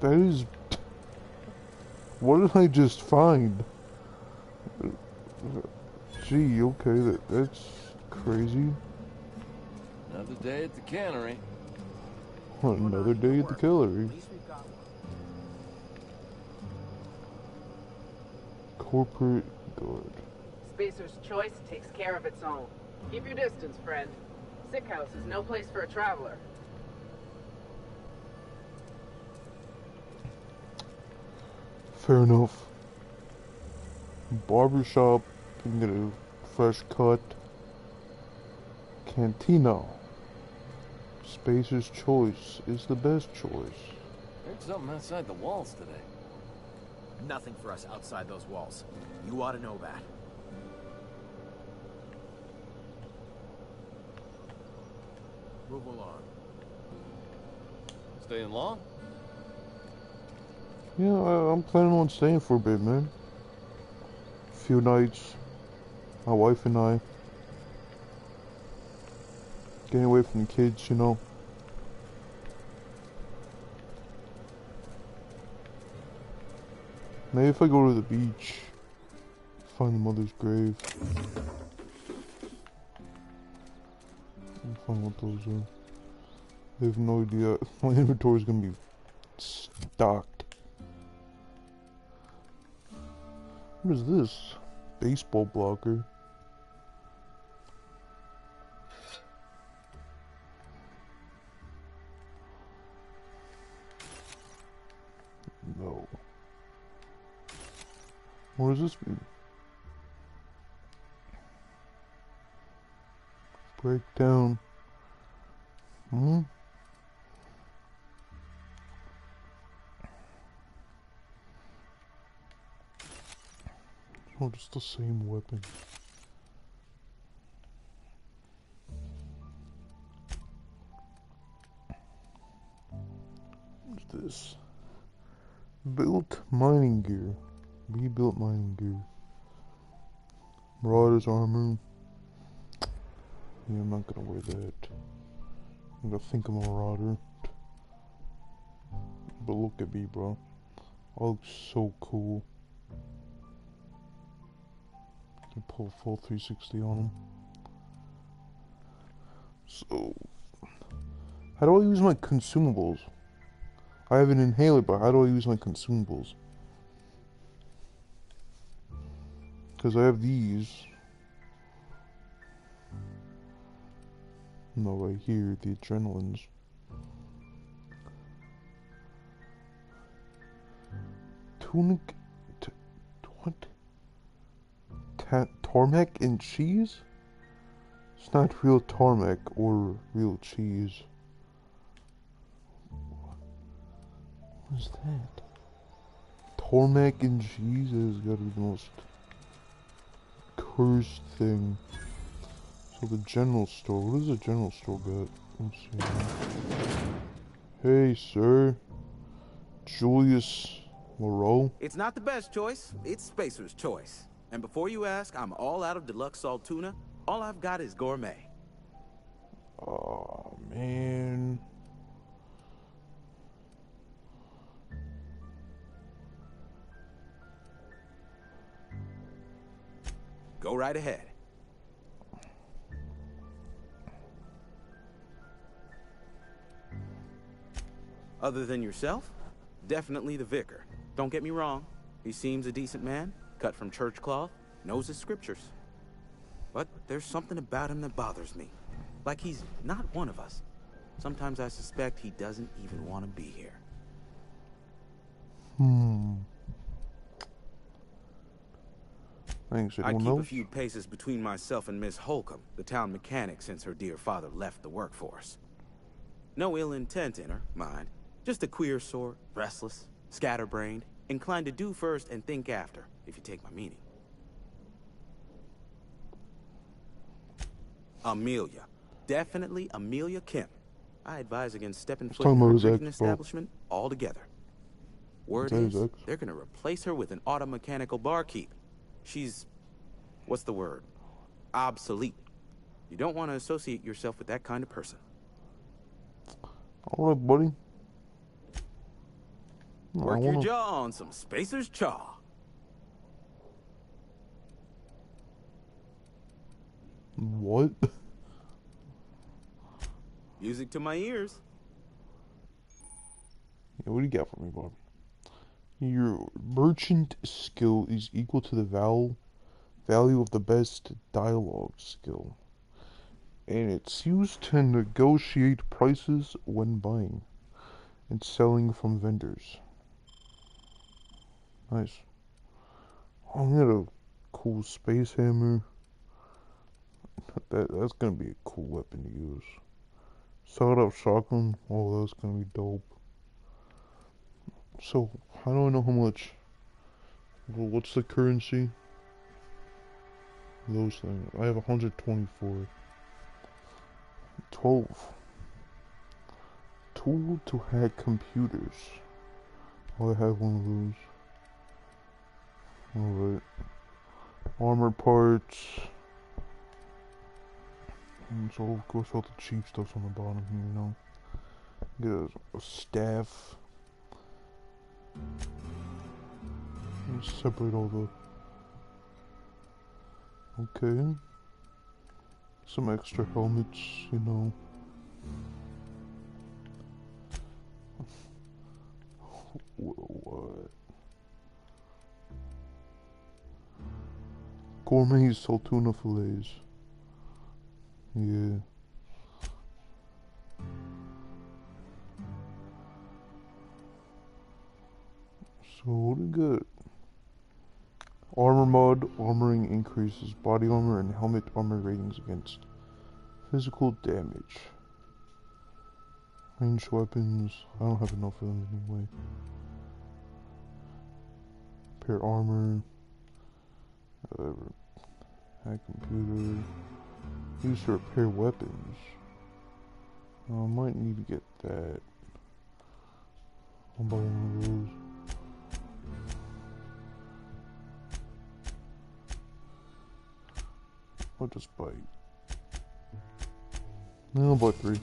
That is... What did I just find? Gee, okay, that's crazy. Another day at the cannery. Another day at the cannery. Corporate guard. Spacer's choice takes care of its own. Keep your distance, friend. Sick house is no place for a traveler. Fair enough. Barbershop, can get a fresh cut. Cantina. Spacer's choice is the best choice. Heard something outside the walls today. Nothing for us outside those walls. You ought to know that. Move along. Staying long? Yeah, I'm planning on staying for a bit, man. A few nights. My wife and I. Getting away from the kids, you know. Maybe if I go to the beach, find the mother's grave. And find what those are. I have no idea. My inventory's gonna be stocked. What is this? Baseball blocker. No. What does this mean? Break down. Hmm? Oh, just the same weapon. What's this? Built mining gear. Rebuilt mining gear. Marauder's armor. Yeah, I'm not gonna wear that. I'm gonna think I'm a marauder. But look at me, bro. I look so cool. Can pull a full 360 on him. So, how do I use my consumables? I have an inhaler, but how do I use my consumables? Because I have these. No, right here, the adrenalines. Tunic. What? Tarmac and cheese? It's not real tarmac or real cheese. What is that? Tarmac and cheese has got to be the most cursed thing. So the general store. What does the general store got? Let's see. Hey, sir. Julius Moreau. It's not the best choice. It's Spacer's choice. And before you ask, I'm all out of deluxe salt tuna. All I've got is gourmet. Oh, man. Go right ahead. Other than yourself, definitely the vicar. Don't get me wrong. He seems a decent man, cut from church cloth, knows his scriptures. But there's something about him that bothers me. Like he's not one of us. Sometimes I suspect he doesn't even want to be here. Thanks, I keep a few paces between myself and Miss Holcomb, the town mechanic, since her dear father left the workforce. No ill intent in her, mind. Just a queer sort, restless, scatterbrained, inclined to do first and think after, if you take my meaning. Amelia. Definitely Amelia Kemp. I advise against stepping foot in her drinking establishment altogether. Word is, they're gonna replace her with an auto-mechanical barkeep. She's... what's the word? Obsolete. You don't want to associate yourself with that kind of person. Alright, buddy. Work your jaw on some Spacer's chaw. What? Music to my ears. Yeah, what do you got for me, Bobby? Your merchant skill is equal to the value of the best dialogue skill. And it's used to negotiate prices when buying and selling from vendors. Nice. Oh, I got a cool space hammer. That's gonna be a cool weapon to use. Sawed-off shotgun. Oh, that's gonna be dope. So, how do I know how much? Well, what's the currency? Those things. I have 124. 12. Tool to hack computers. Oh, I have one of those. Alright. Armor parts. And so, of course, all the cheap stuff's on the bottom here, you know. Get a staff. And separate all the... Okay. Some extra helmets, you know. What? Gourmet salt tuna fillets. Yeah. So what do we got? mod armoring increases body armor and helmet armor ratings against physical damage. Ranged weapons, I don't have enough of them anyway. Repair armor, hack computer, use to repair weapons. I might need to get that. I'll buy one of those. I'll just buy. I'll buy 3.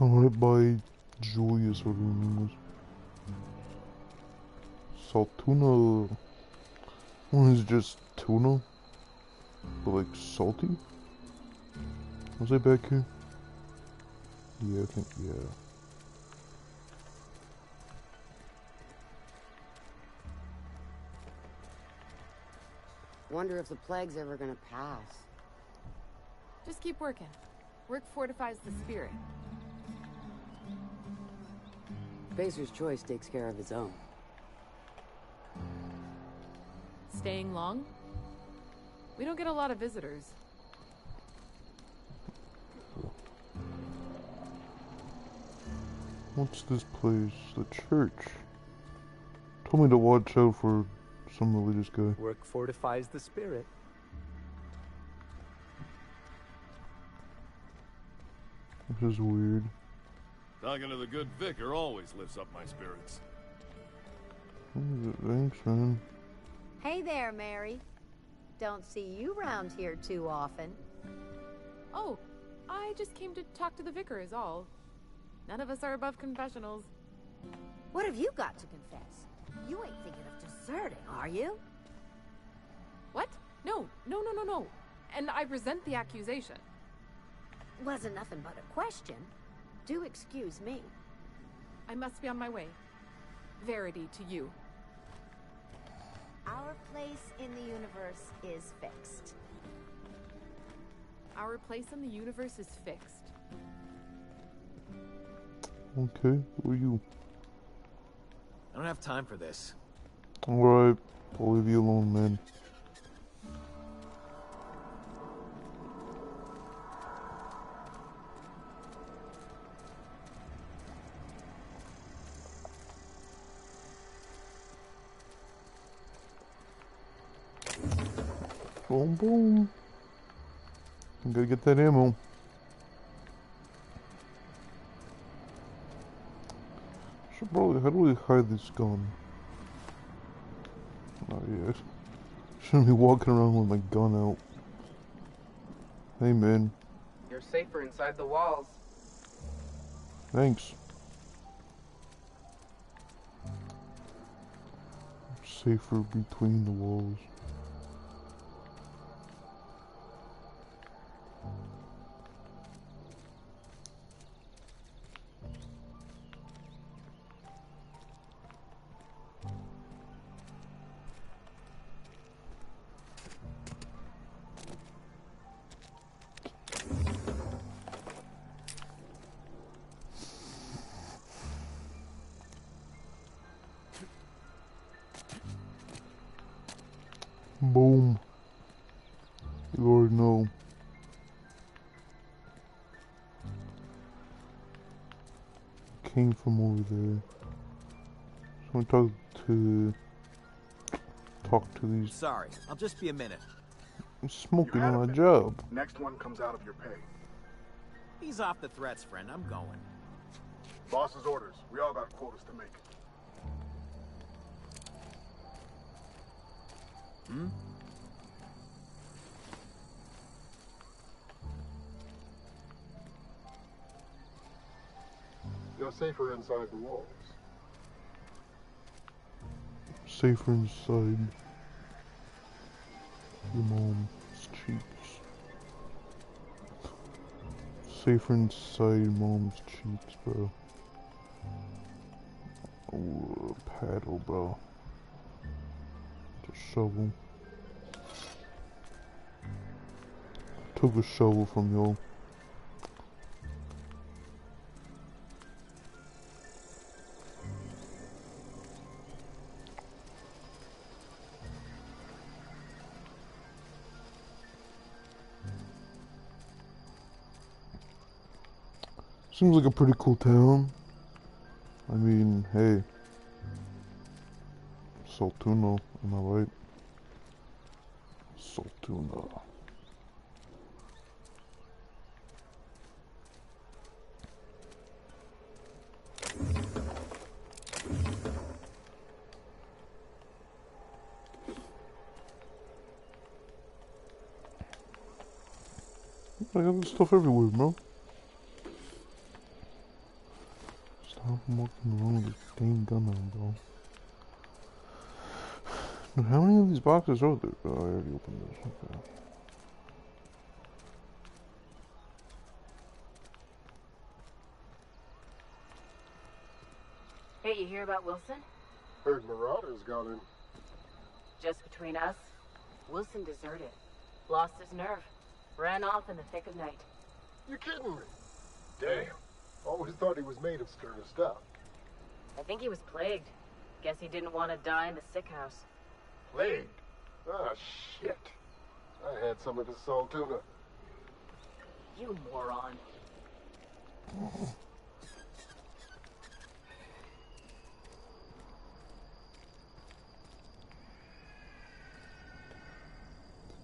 I might buy Julius, or whatever her name was. Salt tuna. One is just tuna, but like salty. Was I back here? Yeah, I think, yeah. Wonder if the plague's ever gonna pass. Just keep working. Work fortifies the spirit. Spacer's choice takes care of its own. Staying long? We don't get a lot of visitors. What's this place? The church. Told me to watch out for some religious guy. Work fortifies the spirit. This is weird. Talking to the good vicar always lifts up my spirits. Thanks, man. Hey there, Mary. Don't see you round here too often. Oh, I just came to talk to the vicar is all. None of us are above confessionals. What have you got to confess? You ain't thinking of deserting, are you? What? No. And I resent the accusation. Wasn't nothing but a question. Do excuse me. I must be on my way. Verity to you. Our place in the universe is fixed. Our place in the universe is fixed. Okay, who are you? I don't have time for this. Alright, I'll leave you alone, man. Boom, boom. I'm gonna get that ammo. Should probably, how do we hide this gun? Not yet. Shouldn't be walking around with my gun out. Hey, man. You're safer inside the walls. Thanks. Safer between the walls. Boom. You already know. Came from over there. So I talk to these. Sorry, I'll just be a minute. I'm smoking on my job. Next one comes out of your pay. Ease off the threats, friend. I'm going. Boss's orders. We all got quotas to make. Hmm? You're safer inside the walls. Safer inside. Your mom's cheeks. Safer inside your mom's cheeks, bro. Ooh, paddle, bro. Just shovel. Took a shovel from y'all. Seems like a pretty cool town. I mean, hey. Saltuna, am I right? Saltuna. I got this stuff everywhere, bro. Stop walking around with this dang gun on, bro. Dude, how many of these boxes are there? Oh, I already opened this. Okay. Hey, you hear about Wilson? Heard Marauders got in. Just between us, Wilson deserted. Lost his nerve. Ran off in the thick of night. You kidding me? Damn. Always thought he was made of sterner stuff. I think he was plagued. Guess he didn't want to die in the sick house. Plagued? Ah, shit. I had some of his salt tuna. You moron.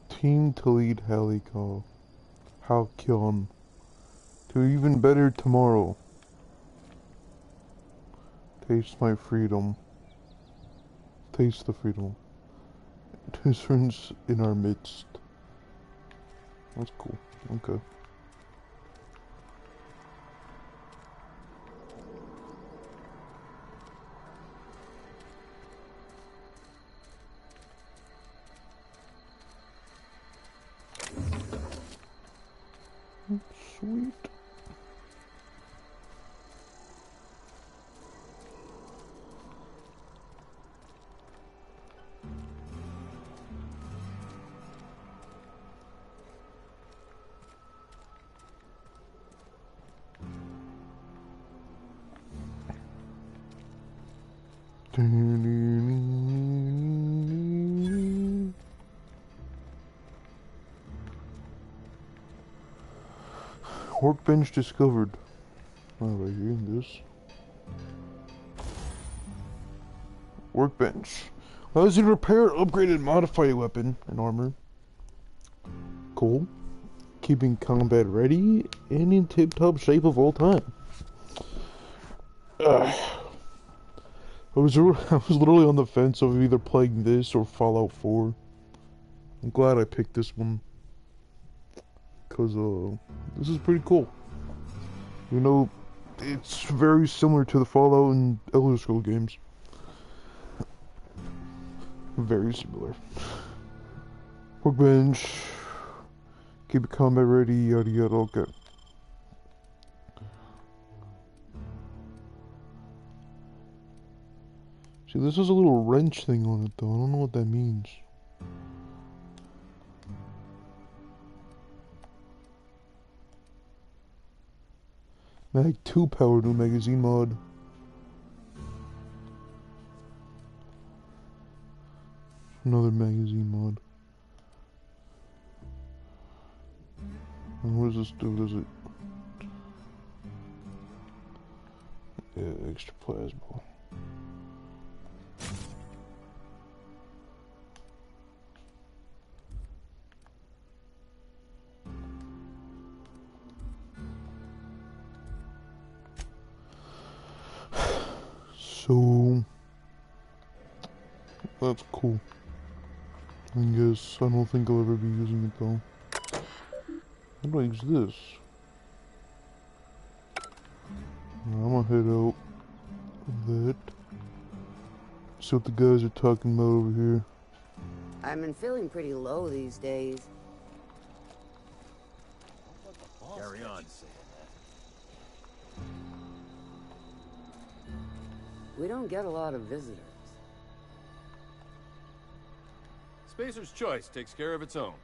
Team to lead Halikal. Halkyon. To even better tomorrow. Taste my freedom. Taste the freedom. Difference in our midst. That's cool. Okay. Sweet. Workbench discovered. Oh, right here in this. Workbench. Allows you to repair, upgrade, and modify a weapon and armor. Cool. Keeping combat ready and in tip-top shape of all time. I was literally on the fence of either playing this or Fallout 4. I'm glad I picked this one. Because, this is pretty cool. You know, it's very similar to the Fallout and Elder Scrolls games. Very similar. Workbench. Keep it combat ready, yada yada, okay. See, this is a little wrench thing on it though, I don't know what that means. Mag 2 power new magazine mod. Another magazine mod. And what does this do? Does it... Yeah, extra plasma. So that's cool. I guess I don't think I'll ever be using it though. How do I use this? I'm gonna head out of that. See what the guys are talking about over here. I I've been feeling pretty low these days. Carry on. We don't get a lot of visitors. Spacer's Choice takes care of its own.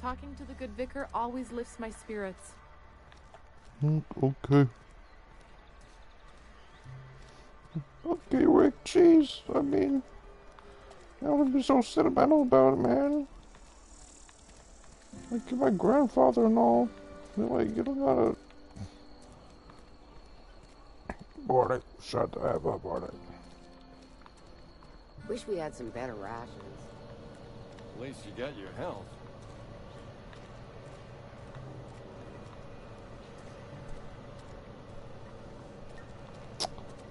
Talking to the good vicar always lifts my spirits. Okay. Okay, Rick, jeez. I mean, you don't be so sentimental about it, man. Like, you're my grandfather and all. You're like, you don't gotta... Barney, shut the F up, Barney. Wish we had some better rations. At least you got your health.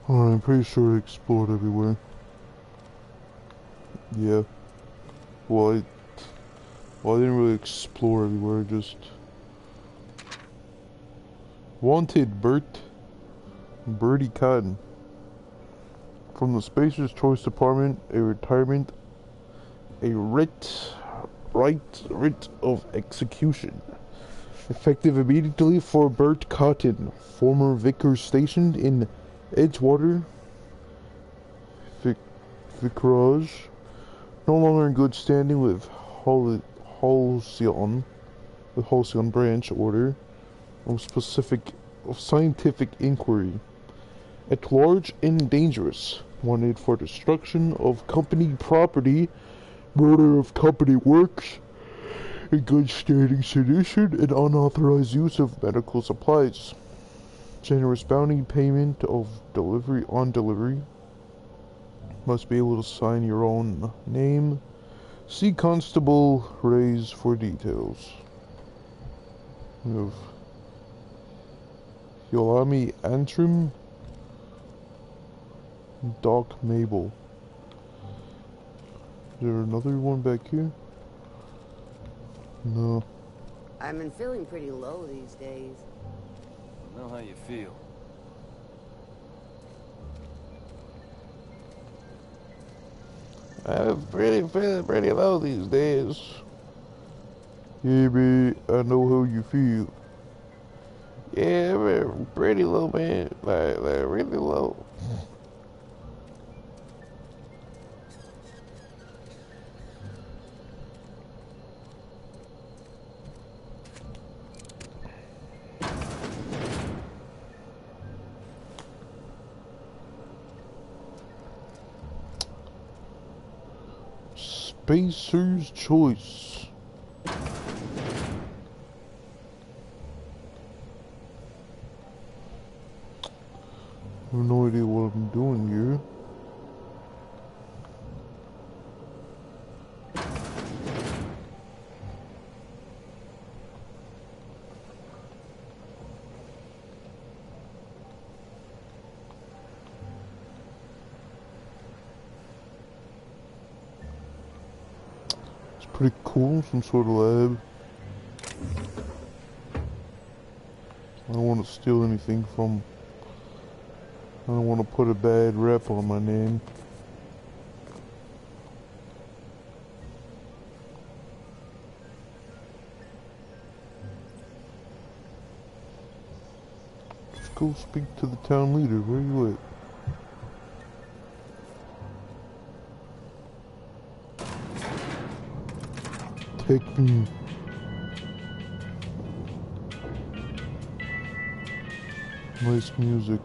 I'm pretty sure I explored everywhere. Yeah. Well, I didn't really explore everywhere, just... Wanted Birdie Cotton. From the Spacer's Choice Department, a writ of execution. Effective immediately for Bert Cotton, former vicar stationed in Edgewater Vicarage, no longer in good standing with Halcyon branch order of scientific inquiry. At large and dangerous, wanted for destruction of company property, murder of company works, in good standing sedition, and unauthorized use of medical supplies. Generous bounty payment of delivery on delivery. Must be able to sign your own name. See Constable Reyes for details. We have Yolami Antrim, Doc Mabel. Is there another one back here? No. I've been feeling pretty low these days. I know how you feel. I'm really feeling pretty low these days. Yeah, man, I know how you feel. Yeah, I'm pretty low, man. Like really low. Spacer's Choice. I have no idea what I'm doing here. Pretty cool, some sort of lab. I don't want to steal anything from... I don't want to put a bad rep on my name. Let's go speak to the town leader. Where you at? Take me. Nice music.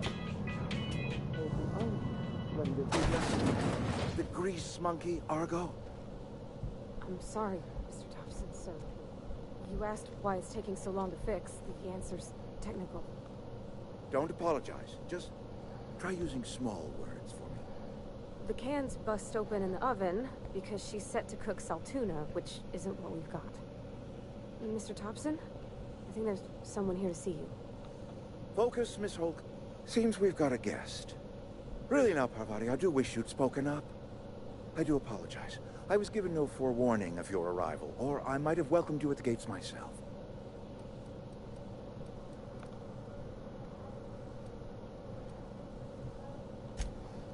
The grease monkey, Argo? I'm sorry, Mr. Thompson, sir. You asked why it's taking so long to fix. The answer's technical. Don't apologize. Just try using small words for me. The can's bust open in the oven because she's set to cook saltuna, which isn't what we've got. Mr. Thompson? I think there's someone here to see you. Focus, Miss Hulk. Seems we've got a guest. Really now, Parvati, I do wish you'd spoken up. I do apologize. I was given no forewarning of your arrival, or I might have welcomed you at the gates myself.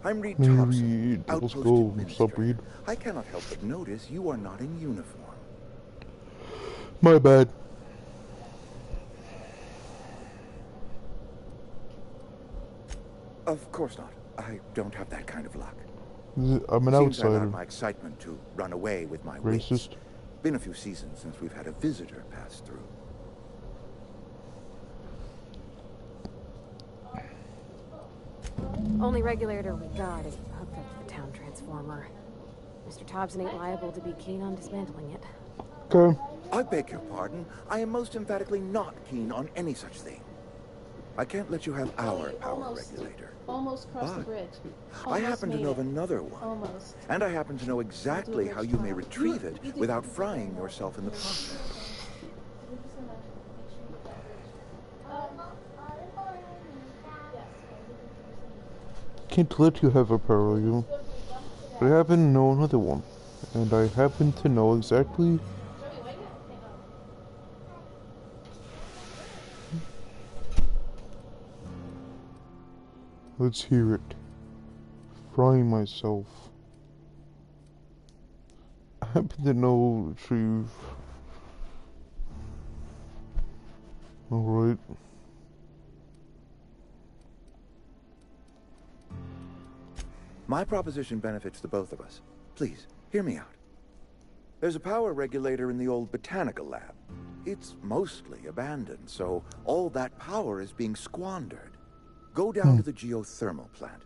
I'm Reed Thompson, Reed, let's Outpost go. Administrator. What's up, Reed? I cannot help but notice you are not in uniform. My bad. Of course not. I don't have that kind of luck. I'm an Seems outsider. I allowed my excitement to run away with my Racist. wits. Been a few seasons since we've had a visitor pass through. Only regulator we got is hooked up to the town transformer. Mr. Thompson ain't liable to be keen on dismantling it. Okay. I beg your pardon. I am most emphatically not keen on any such thing. I can't let you have our power regulator. Almost crossed the bridge. I happen to know of another one. Almost. And I happen to know exactly how you may retrieve it without frying yourself in the process. Can't let you have a parallel, but I happen to know another one, and I happen to know exactly. Let's hear it. Frying myself. I happen to know the truth. Alright. My proposition benefits the both of us. Please, hear me out. There's a power regulator in the old botanical lab. It's mostly abandoned, so all that power is being squandered. Go down to the geothermal plant.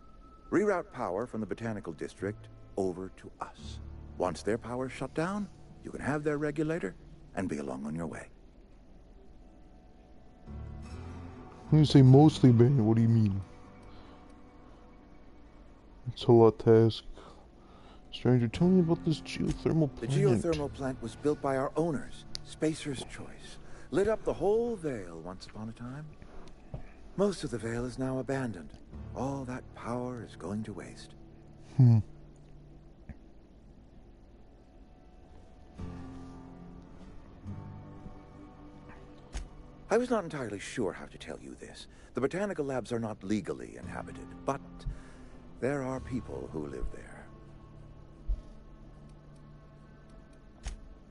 Reroute power from the botanical district over to us. Once their power's shut down, you can have their regulator and be along on your way. When you say mostly abandoned, what do you mean? It's a lot to ask. Stranger, tell me about this geothermal plant. The geothermal plant was built by our owners, Spacer's Choice. Lit up the whole Vale once upon a time. Most of the Vale is now abandoned. All that power is going to waste. I was not entirely sure how to tell you this. The botanical labs are not legally inhabited, but there are people who live there.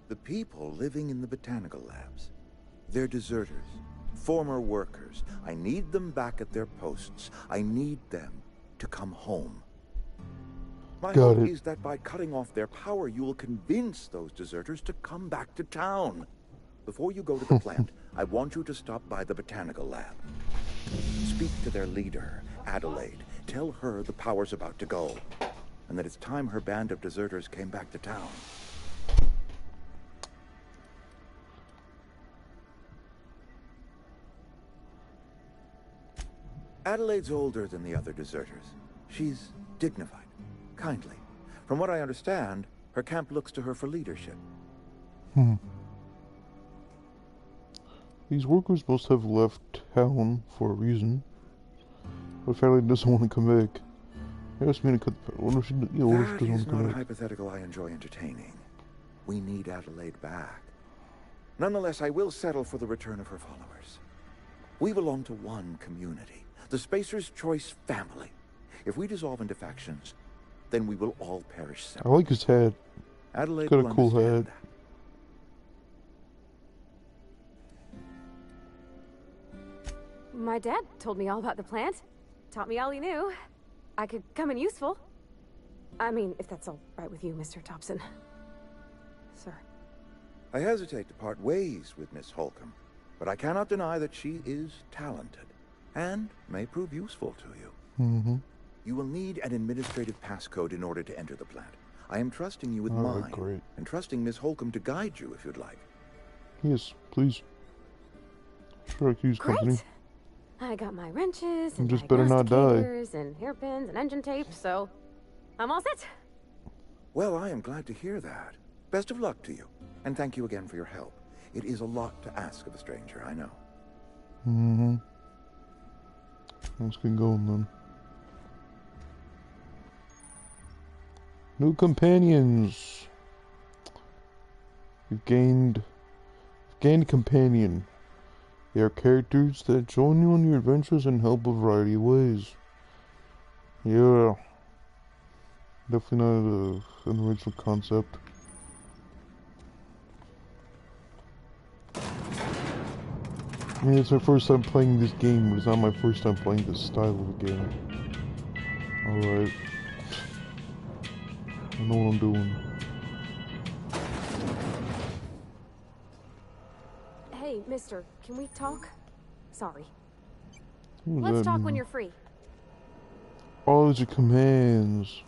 The people living in the botanical labs, they're deserters, former workers. I need them back at their posts. I need them to come home. My hope is that by cutting off their power, you will convince those deserters to come back to town. Before you go to the plant, I want you to stop by the botanical lab. Speak to their leader, Adelaide. Tell her the power's about to go, and that it's time her band of deserters came back to town. Adelaide's older than the other deserters. She's dignified, kindly. From what I understand, her camp looks to her for leadership. These workers must have left town for a reason. What if Adelaide doesn't want to come back? I asked me to cut the power. What if she doesn't want That to is come not a back? hypothetical I enjoy entertaining. We need Adelaide back. Nonetheless, I will settle for the return of her followers. We belong to one community, the Spacer's Choice family. If we dissolve into factions, then we will all perish I separately. like his hat. Adelaide Got will a cool understand hat. My dad told me all about the plant. Taught me all he knew. I could come in useful. I mean, if that's all right with you, Mr. Thompson. Sir. I hesitate to part ways with Miss Holcomb, but I cannot deny that she is talented and may prove useful to you. You will need an administrative passcode in order to enter the plant. I am trusting you with mine, great. and trusting Miss Holcomb to guide you if you'd like. Yes, please. Sure, I can use company. I got my wrenches You and just better not die. diagnosticators and hairpins and engine tape, so I'm all set. Well, I am glad to hear that. Best of luck to you, and thank you again for your help. It is a lot to ask of a stranger, I know. Let's get going then. New companions. You've gained a companion. They are characters that join you on your adventures and help a variety of ways. Yeah. Definitely not an original concept. I mean, it's my first time playing this game, but it's not my first time playing this style of a game. Alright. I know what I'm doing. Hey, mister, can we talk? Sorry. Let's talk when you're free. All your commands.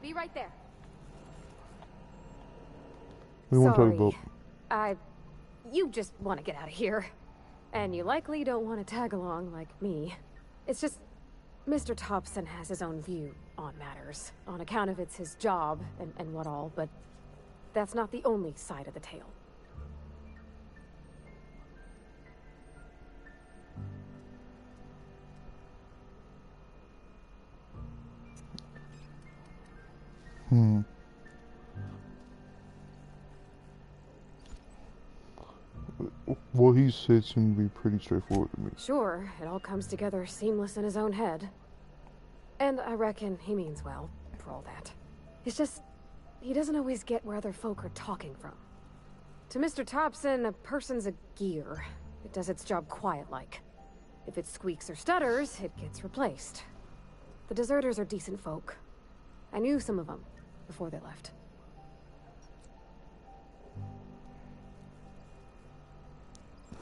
Be right there. We won't talk about. You just want to get out of here. And you likely don't want to tag along like me. It's just, Mr. Thompson has his own view on matters. On account of it's his job and what all, but that's not the only side of the tale. What he said seemed to be pretty straightforward to me. Sure, it all comes together seamless in his own head. And I reckon he means well, for all that. It's just, he doesn't always get where other folk are talking from. To Mr. Thompson, a person's a gear. It does its job quiet-like. If it squeaks or stutters, it gets replaced. The deserters are decent folk. I knew some of them before they left.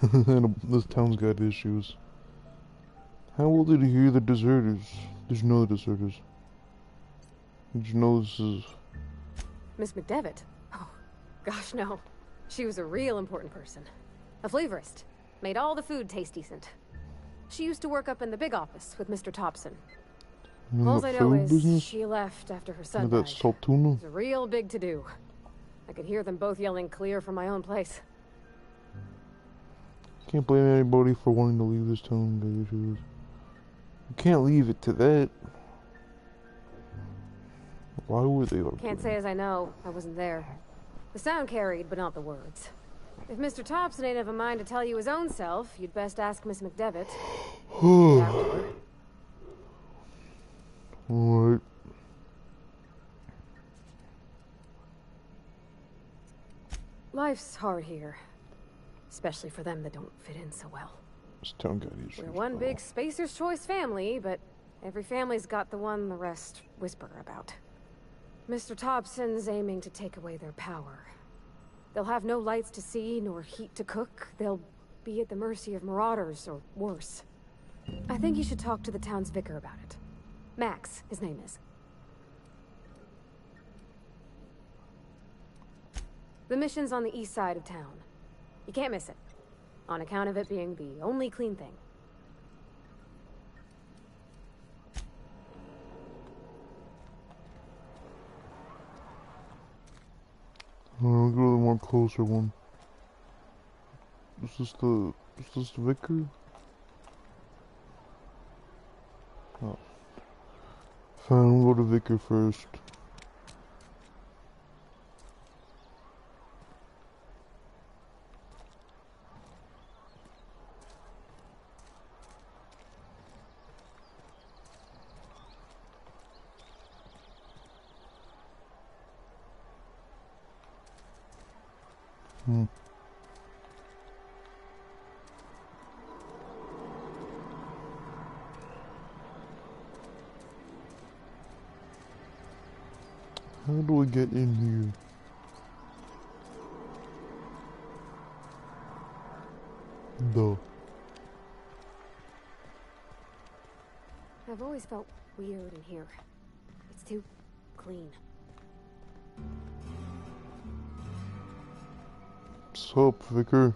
This town's got issues. How well did you hear the deserters? Did you know the deserters? Did you know this is... Miss McDevitt? Oh, gosh, no. She was a real important person. A flavorist. Made all the food taste decent. She used to work up in the big office with Mr. Thompson. All I know is she left after her son died. It was a real big to-do. I could hear them both yelling clear from my own place. Can't blame anybody for wanting to leave this town, guys. You can't leave it to that. Why would they like Can't say as I know. I wasn't there. The sound carried, but not the words. If Mr. Thompson ain't of a mind to tell you his own self, you'd best ask Miss McDevitt. Alright. Life's hard here. Especially for them that don't fit in so well. This town got issues. We're one big Spacer's Choice family, but every family's got the one the rest whisper about. Mr. Thompson's aiming to take away their power. They'll have no lights to see, nor heat to cook. They'll be at the mercy of marauders, or worse. I think you should talk to the town's vicar about it. Max, his name is. The mission's on the east side of town. You can't miss it, on account of it being the only clean thing. I'll go to the more closer one. Is this the vicar? Oh. Fine, we'll go to vicar first. How do we get in here? I've always felt weird in here. It's too clean. What's up, Vicar?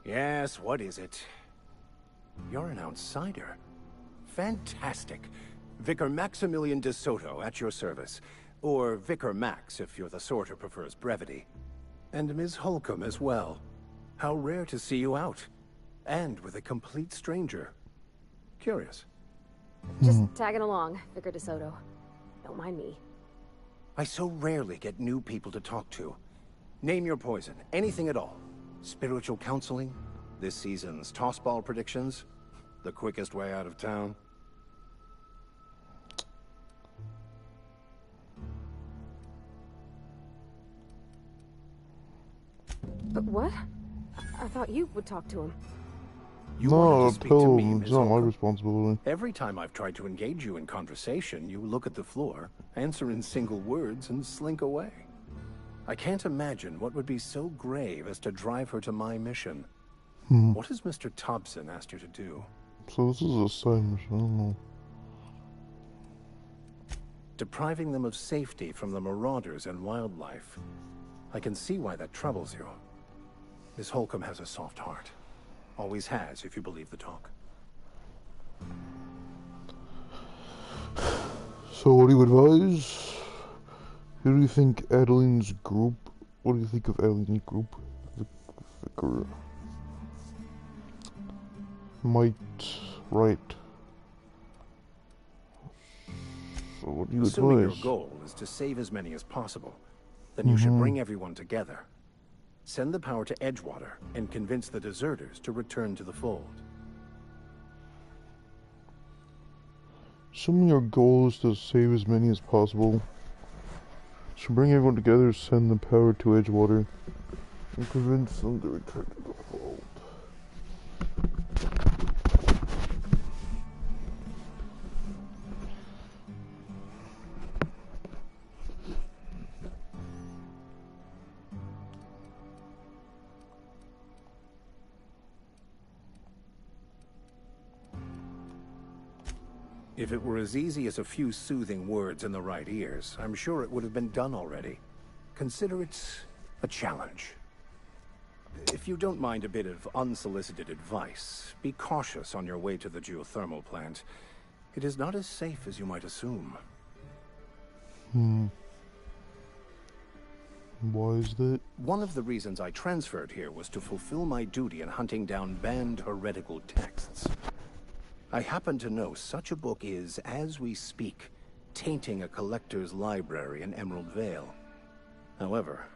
Yes, what is it? You're an outsider. Fantastic. Vicar Maximilian de Soto at your service. Or Vicar Max, if you're the sort who prefers brevity. And Ms. Holcomb as well. How rare to see you out. And with a complete stranger. Curious. Just tagging along, Vicar de Soto. Don't mind me. I so rarely get new people to talk to. Name your poison, anything at all. Spiritual counseling, this season's tossball predictions, the quickest way out of town. What? I thought you would talk to him. You wanted to speak to me, it's Ms. not my Holcomb? responsibility. Every time I've tried to engage you in conversation, you look at the floor, answer in single words, and slink away. I can't imagine what would be so grave as to drive her to my mission. What has Mr. Thompson asked you to do? So this is a side mission, I don't know. Depriving them of safety from the marauders and wildlife. I can see why that troubles you. Miss Holcomb has a soft heart. Always has, if you believe the talk. So what do you advise? Who do you think Adeline's group... What do you think of Adeline's group? The vicar... might write. So what do you Assuming advise? your goal is to save as many as possible, then you should bring everyone together. Send the power to Edgewater and convince the deserters to return to the fold. Assuming your goal is to save as many as possible, so bring everyone together, send the power to Edgewater, and convince them to return to the fold. If it were as easy as a few soothing words in the right ears, I'm sure it would have been done already. Consider it a challenge. If you don't mind a bit of unsolicited advice, be cautious on your way to the geothermal plant. It is not as safe as you might assume. Why is that? One of the reasons I transferred here was to fulfill my duty in hunting down banned heretical texts. I happen to know such a book is, as we speak, tainting a collector's library in Emerald Vale. However,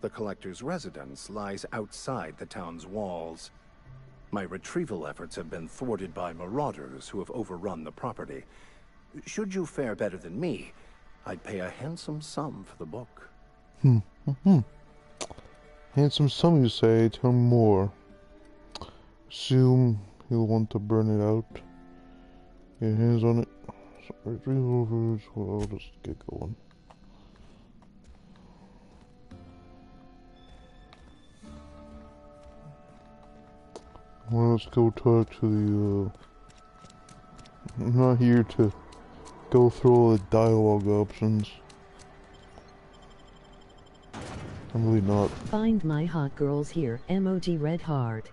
the collector's residence lies outside the town's walls. My retrieval efforts have been thwarted by marauders who have overrun the property. Should you fare better than me, I'd pay a handsome sum for the book. Handsome sum, you say? Tell me more. Assume he'll want to burn it out. Get hands on it. Retrievals. Well, I'll just get going. Well, let's go talk to the, I'm not here to go through all the dialogue options. I'm really not. Find my hot girls here. Emoji red heart.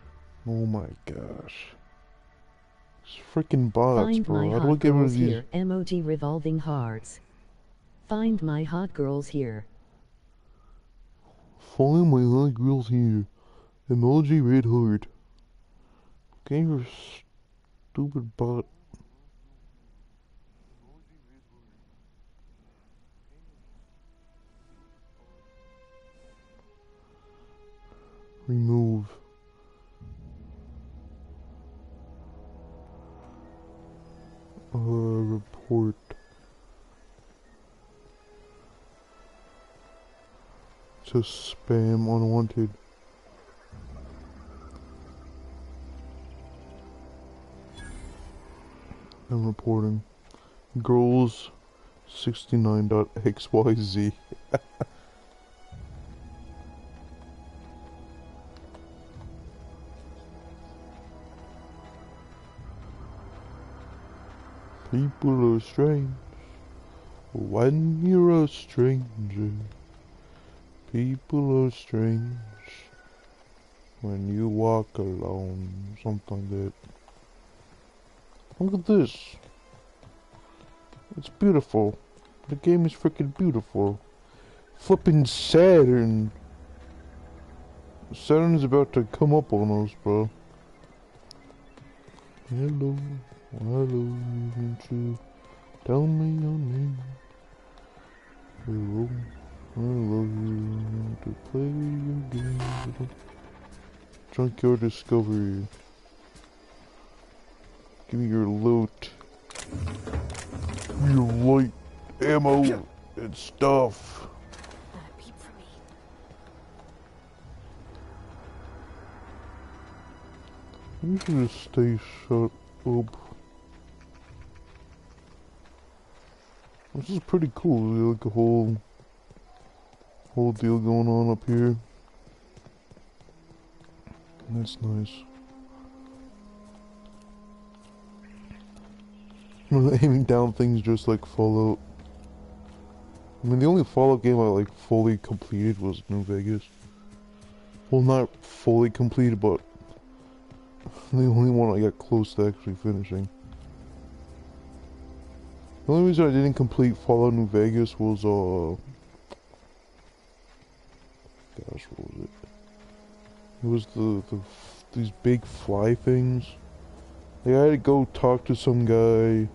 Oh my gosh. It's freaking bots, Find bro. my How do I hot get rid girls of these? here. Emoji revolving hearts. Find my hot girls here. Find my hot girls here. Emoji red heart. Okay, you stupid bot. Remove. Report. To spam unwanted. I'm reporting. Girls 69.xyz. People are strange when you're a stranger. People are strange when you walk alone. Something like that. Look at this. It's beautiful. The game is freaking beautiful. Flipping Saturn. Saturn is about to come up on us, bro. Hello. Hello, won't you tell me your name? Hello, I love you, want to play your game. Junkyard Discovery. Give me your loot. Give me your light ammo and stuff. You should just stay shut up. This is pretty cool. Like a whole deal going on up here. That's nice. Aiming down things just like Fallout. I mean, the only Fallout game I like fully completed was New Vegas. Well, not fully completed, but the only one I got close to actually finishing. The only reason I didn't complete Fallout New Vegas was, gosh, what was it? It was these big fly things. Like, I had to go talk to some guy.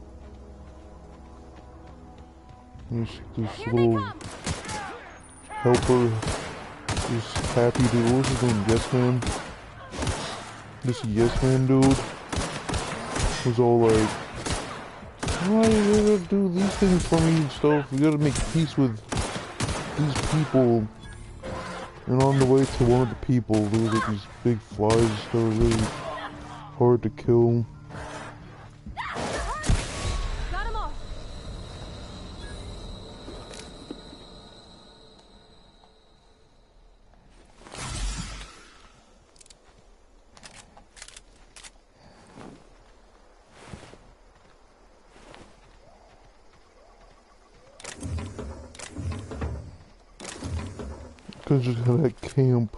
This little helper, this happy dude, what's his name, Yes Man? This Yes Man dude was all like, why you gotta do these things for me and stuff? We gotta make peace with these people. And on the way to one of the people, there was like these big flies that were really hard to kill. Just had that camp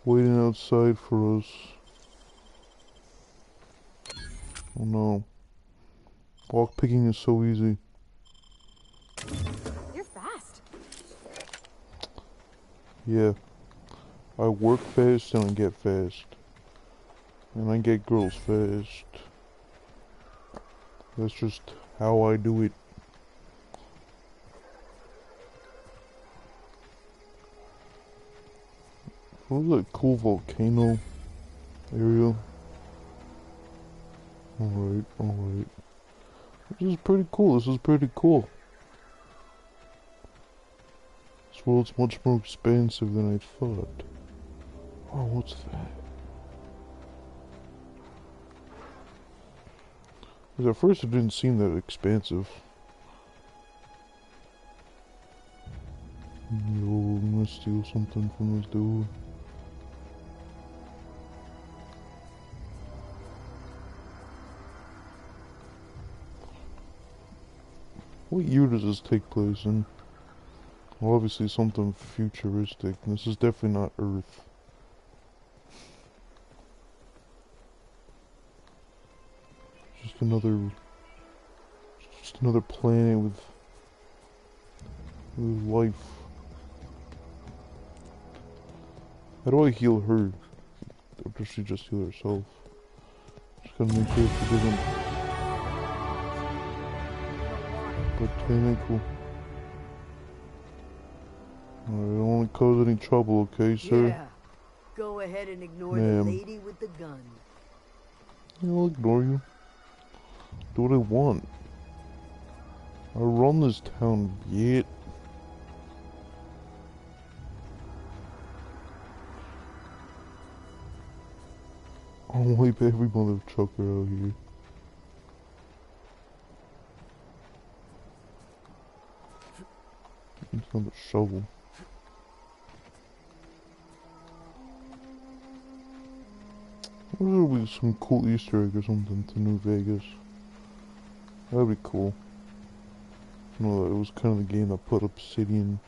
waiting outside for us. Oh no. Lockpicking is so easy. You're fast. Yeah. I work fast and I get fast. And I get girls fast. That's just how I do it. What was that cool volcano area? Alright, alright. This is pretty cool, this is pretty cool. This world's much more expansive than I thought. Oh, what's that? Because at first it didn't seem that expansive. Yo, I'm gonna steal something from this dude. What year does this take place in? Well, obviously something futuristic. This is definitely not Earth. Just another planet with life. How do I heal her? Or does she just heal herself? Just gotta make sure she doesn't. Botanical. I don't want to cause any trouble, okay, sir? Yeah. Go ahead and ignore the lady with the gun. Yeah, I'll ignore you. Do what I want. I run this town, yet. I'll wipe every mother trucker out here. It's not a shovel. There would be some cool Easter egg or something to New Vegas. That'd be cool. You know, it was kind of the game that put Obsidian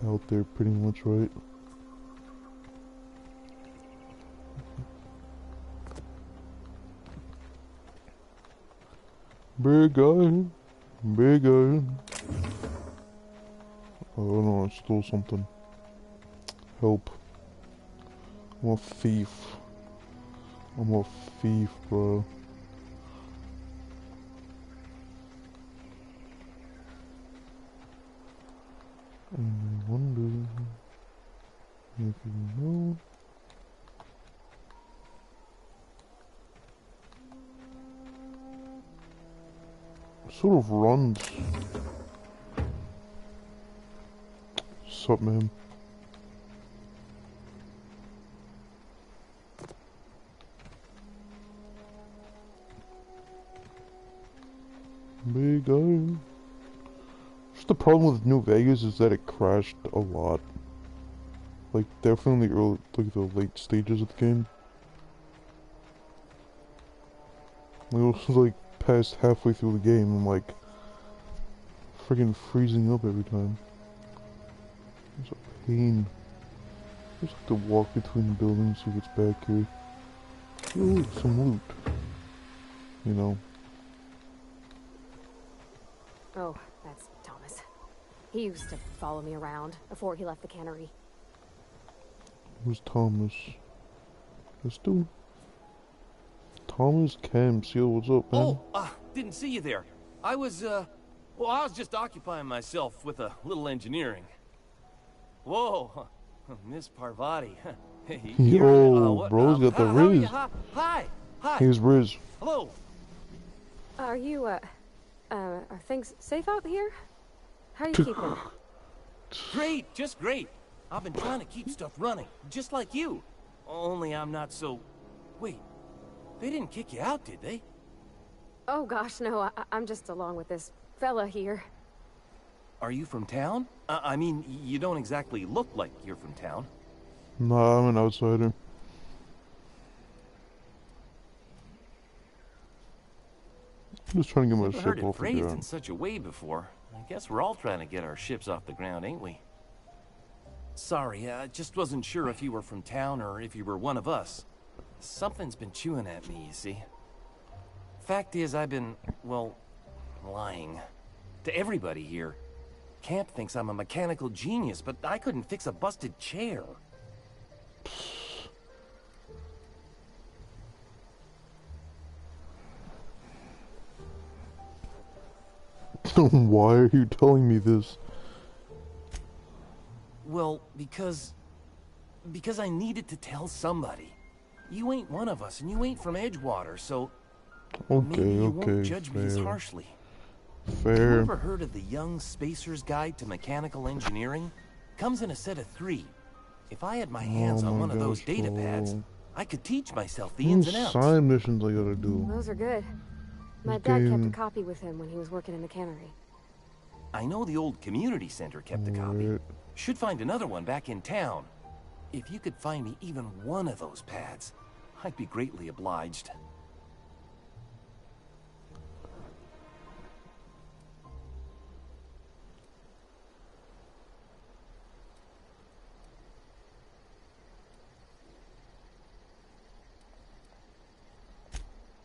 out there pretty much, right? Big guy. Big guy. Oh no, I stole something. Help. I'm a thief. I'm a thief, bro. And I wonder if you know. Sort of runs. Sup, man? guy. Just the problem with New Vegas is that it crashed a lot. Like, definitely early, like the late stages of the game. It was like past halfway through the game, I'm like freaking freezing up every time. It's a pain. Just like to walk between the buildings, see what's back here. Ooh, some loot. You know. Oh, that's Thomas. He used to follow me around before he left the cannery. Who's Thomas? This dude? Thomas Camps, yo, what's up, man? Oh, didn't see you there. I was, well, I was just occupying myself with a little engineering. Whoa, Miss Parvati. Hey, yo, bro's got the Riz. Hi. Here's Riz. Hello. Are you, are things safe out here? How are you keeping? Great, just great. I've been trying to keep stuff running, just like you. Only I'm not so... Wait, they didn't kick you out, did they? Oh gosh, no, I'm just along with this fella here. Are you from town? I mean, you don't exactly look like you're from town. Nah, I'm an outsider. I'm just trying to get my ship off the phrased ground. in such a way before. I guess we're all trying to get our ships off the ground, ain't we? Sorry, I just wasn't sure if you were from town or if you were one of us. Something's been chewing at me, you see. Fact is, I've been, well, lying. To everybody here. Camp thinks I'm a mechanical genius, but I couldn't fix a busted chair. Why are you telling me this? Well, because I needed to tell somebody. You ain't one of us, and you ain't from Edgewater, so maybe you won't judge me as harshly. Fair. You ever heard of the Young Spacer's Guide to Mechanical Engineering? Comes in a set of 3. If I had my hands on one of those data pads, I could teach myself the ins and outs. Side missions I gotta do. Those are good. My dad kept a copy with him when he was working in the cannery. I know the old community center kept a copy. Should find another one back in town. If you could find me even one of those pads, I'd be greatly obliged.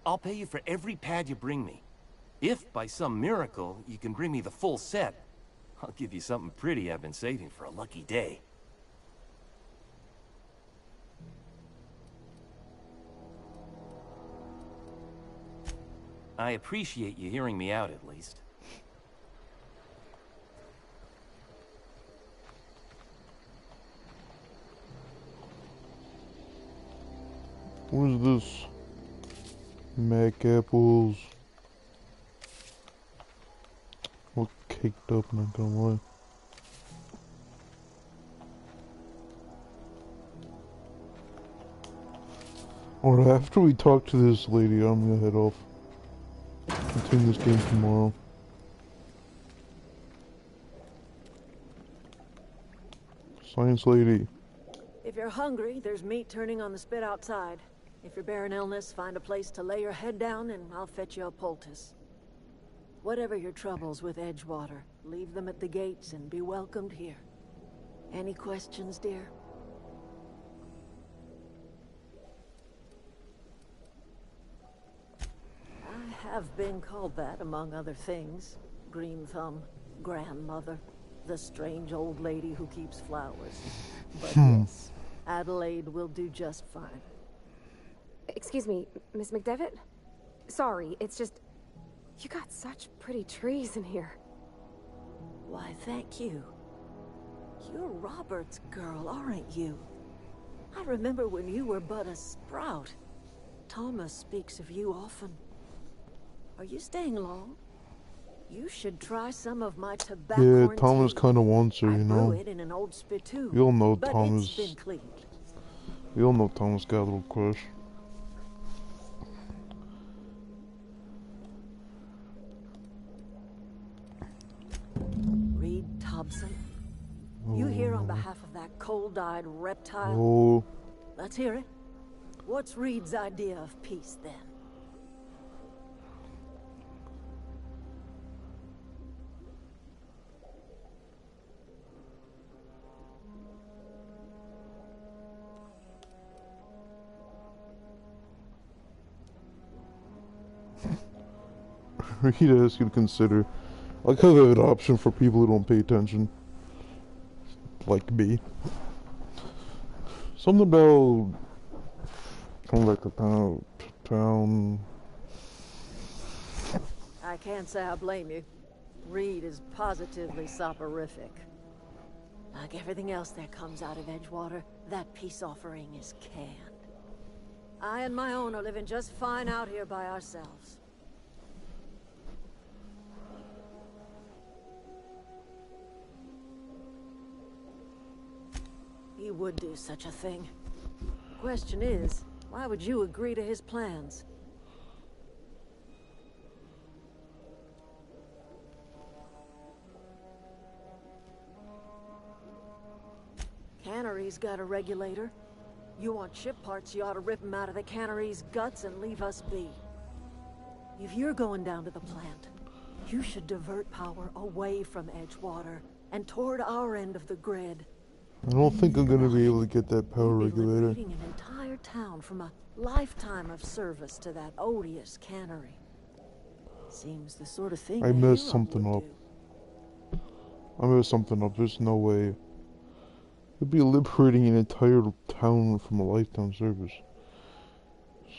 I'll pay you for every pad you bring me. If, by some miracle, you can bring me the full set, I'll give you something pretty I've been saving for a lucky day. I appreciate you hearing me out, at least. What is this? Mac apples. All caked up, not gonna lie. Alright, after we talk to this lady, I'm gonna head off. Continue this game tomorrow. Science lady. If you're hungry, there's meat turning on the spit outside. If you're bearing illness, find a place to lay your head down and I'll fetch you a poultice. Whatever your troubles with Edgewater, leave them at the gates and be welcomed here. Any questions, dear? I have been called that, among other things. Green Thumb, grandmother, the strange old lady who keeps flowers. But yes, Adelaide will do just fine. Excuse me, Miss McDevitt? Sorry, it's just... You got such pretty trees in here. Why, thank you. You're Robert's girl, aren't you? I remember when you were but a sprout. Thomas speaks of you often. Are you staying long? You should try some of my tobacco. Yeah, Thomas kind of wants her, you I brew know. it in an old spittoon, We all know but Thomas. It's been cleaned. We all know Thomas got a little crush. You here on behalf of that cold-eyed reptile? Oh. Let's hear it. What's Reed's idea of peace, then? Reed asks you to consider. I like how they have an option for people who don't pay attention. Like me. Something about... Something like the town... I can't say I blame you. Reed is positively soporific. Like everything else that comes out of Edgewater, that peace offering is canned. I and my own are living just fine out here by ourselves. He would do such a thing. Question is, why would you agree to his plans? Cannery's got a regulator. You want ship parts, you ought to rip them out of the cannery's guts and leave us be. If you're going down to the plant, you should divert power away from Edgewater and toward our end of the grid. I don't think I'm gonna be able to get that power regulator. Liberating an entire town from a lifetime of service to that odious cannery. Seems the sort of thing I messed something up. I messed something up. There's no way. It'd be liberating an entire town from a lifetime service.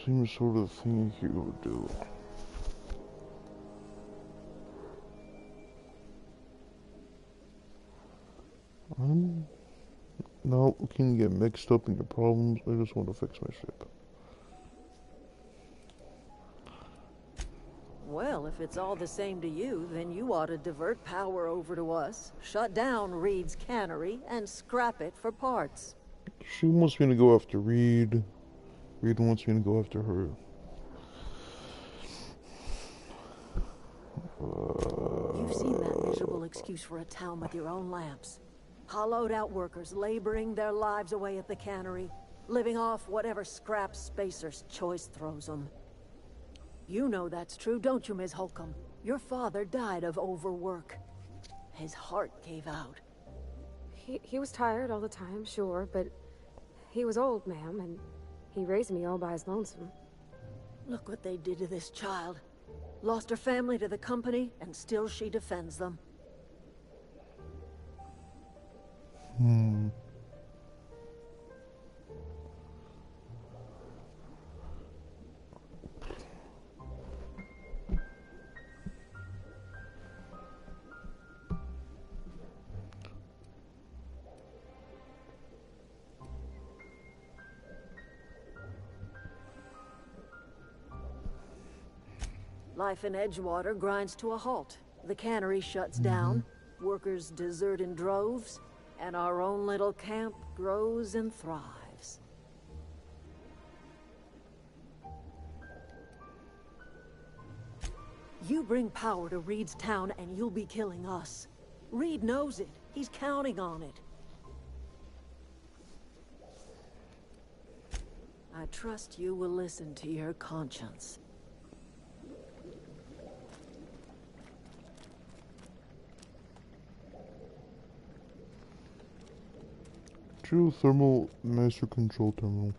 Seems sort of the thing you would do. No, you can get mixed up in your problems. I just want to fix my ship. Well, if it's all the same to you, then you ought to divert power over to us, shut down Reed's cannery, and scrap it for parts. She wants me to go after Reed. Reed wants me to go after her. You've seen that miserable excuse for a town with your own lamps. Hollowed out workers laboring their lives away at the cannery, living off whatever scrap Spacer's choice throws them. You know that's true, don't you, Ms. Holcomb? Your father died of overwork. His heart gave out. He was tired all the time, sure, but he was old, ma'am, and he raised me all by his lonesome. Look what they did to this child. Lost her family to the company, and still she defends them. Life in Edgewater grinds to a halt. The cannery shuts down, workers desert in droves, and our own little camp grows and thrives. You bring power to Reed's town and you'll be killing us. Reed knows it. He's counting on it. I trust you will listen to your conscience. Geothermal master control terminal.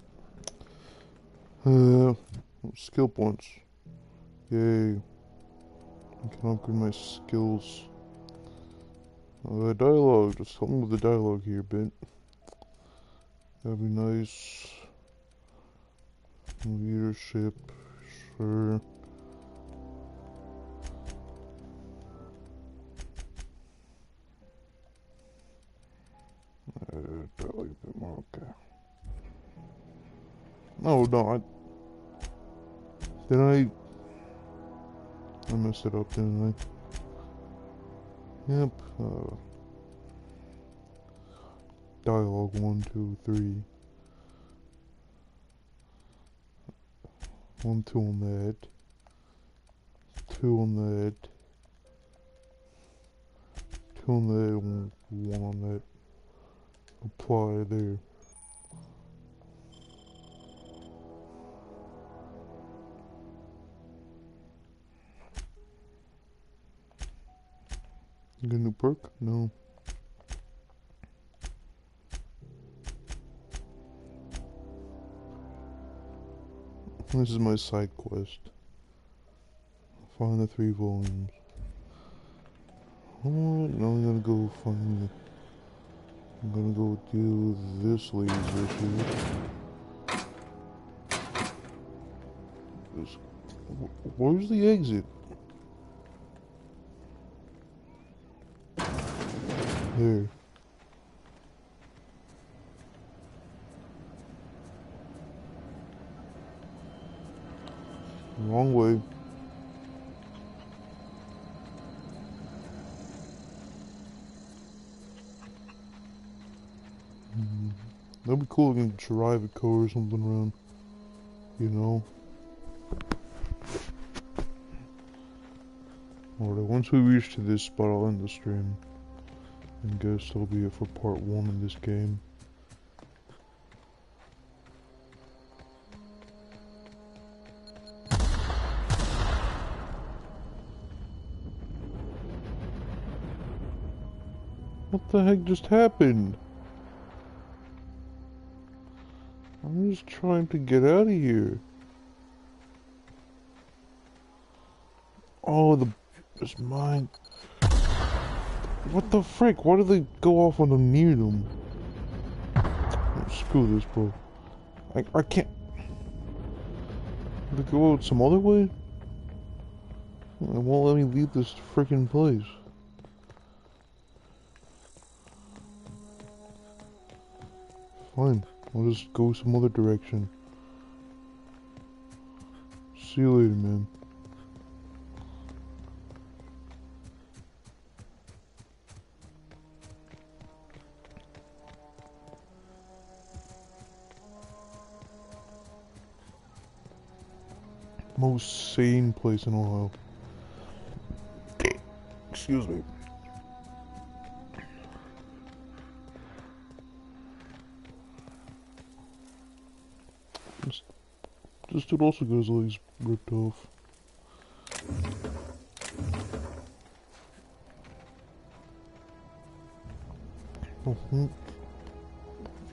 Skill points. Yay. I can upgrade my skills. Dialogue. Just help me with the dialogue here a bit. That'd be nice. Leadership. Sure. Dialogue a bit more, okay. No, I messed it up, didn't I? Yep, dialogue 1, 2, 3. 1, 2 on that. 2 on that. 2 on that, 1 on that. apply there. Get a new perk? No. This is my side quest. Find the 3 volumes. Alright, now I'm gonna go find. I'm gonna go do this lady's issue. Where's the exit? There. Wrong way. That'd be cool if you can drive a car or something around. You know? Alright, once we reach to this spot, I'll end the stream. I guess that'll be it for part 1 of this game. What the heck just happened? I'm just trying to get out of here. Oh, it's mine. What the frick? Why do they go off when I'm near them? Oh, screw this, bro. I can't. They go out some other way? It won't let me leave this freaking place. Fine. I'll just go some other direction. See you later, man. Most sane place in Ohio. Excuse me. This dude also got his legs ripped off. Oh,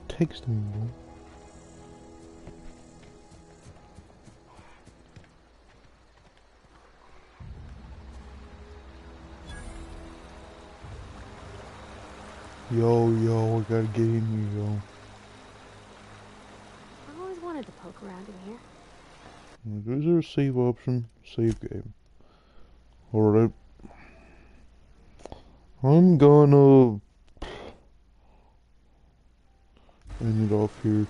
text me, bro. Yo, I gotta get in here, yo. I've always wanted to poke around in here. Is there a save option? Save game. Alright. I'm gonna end it off here.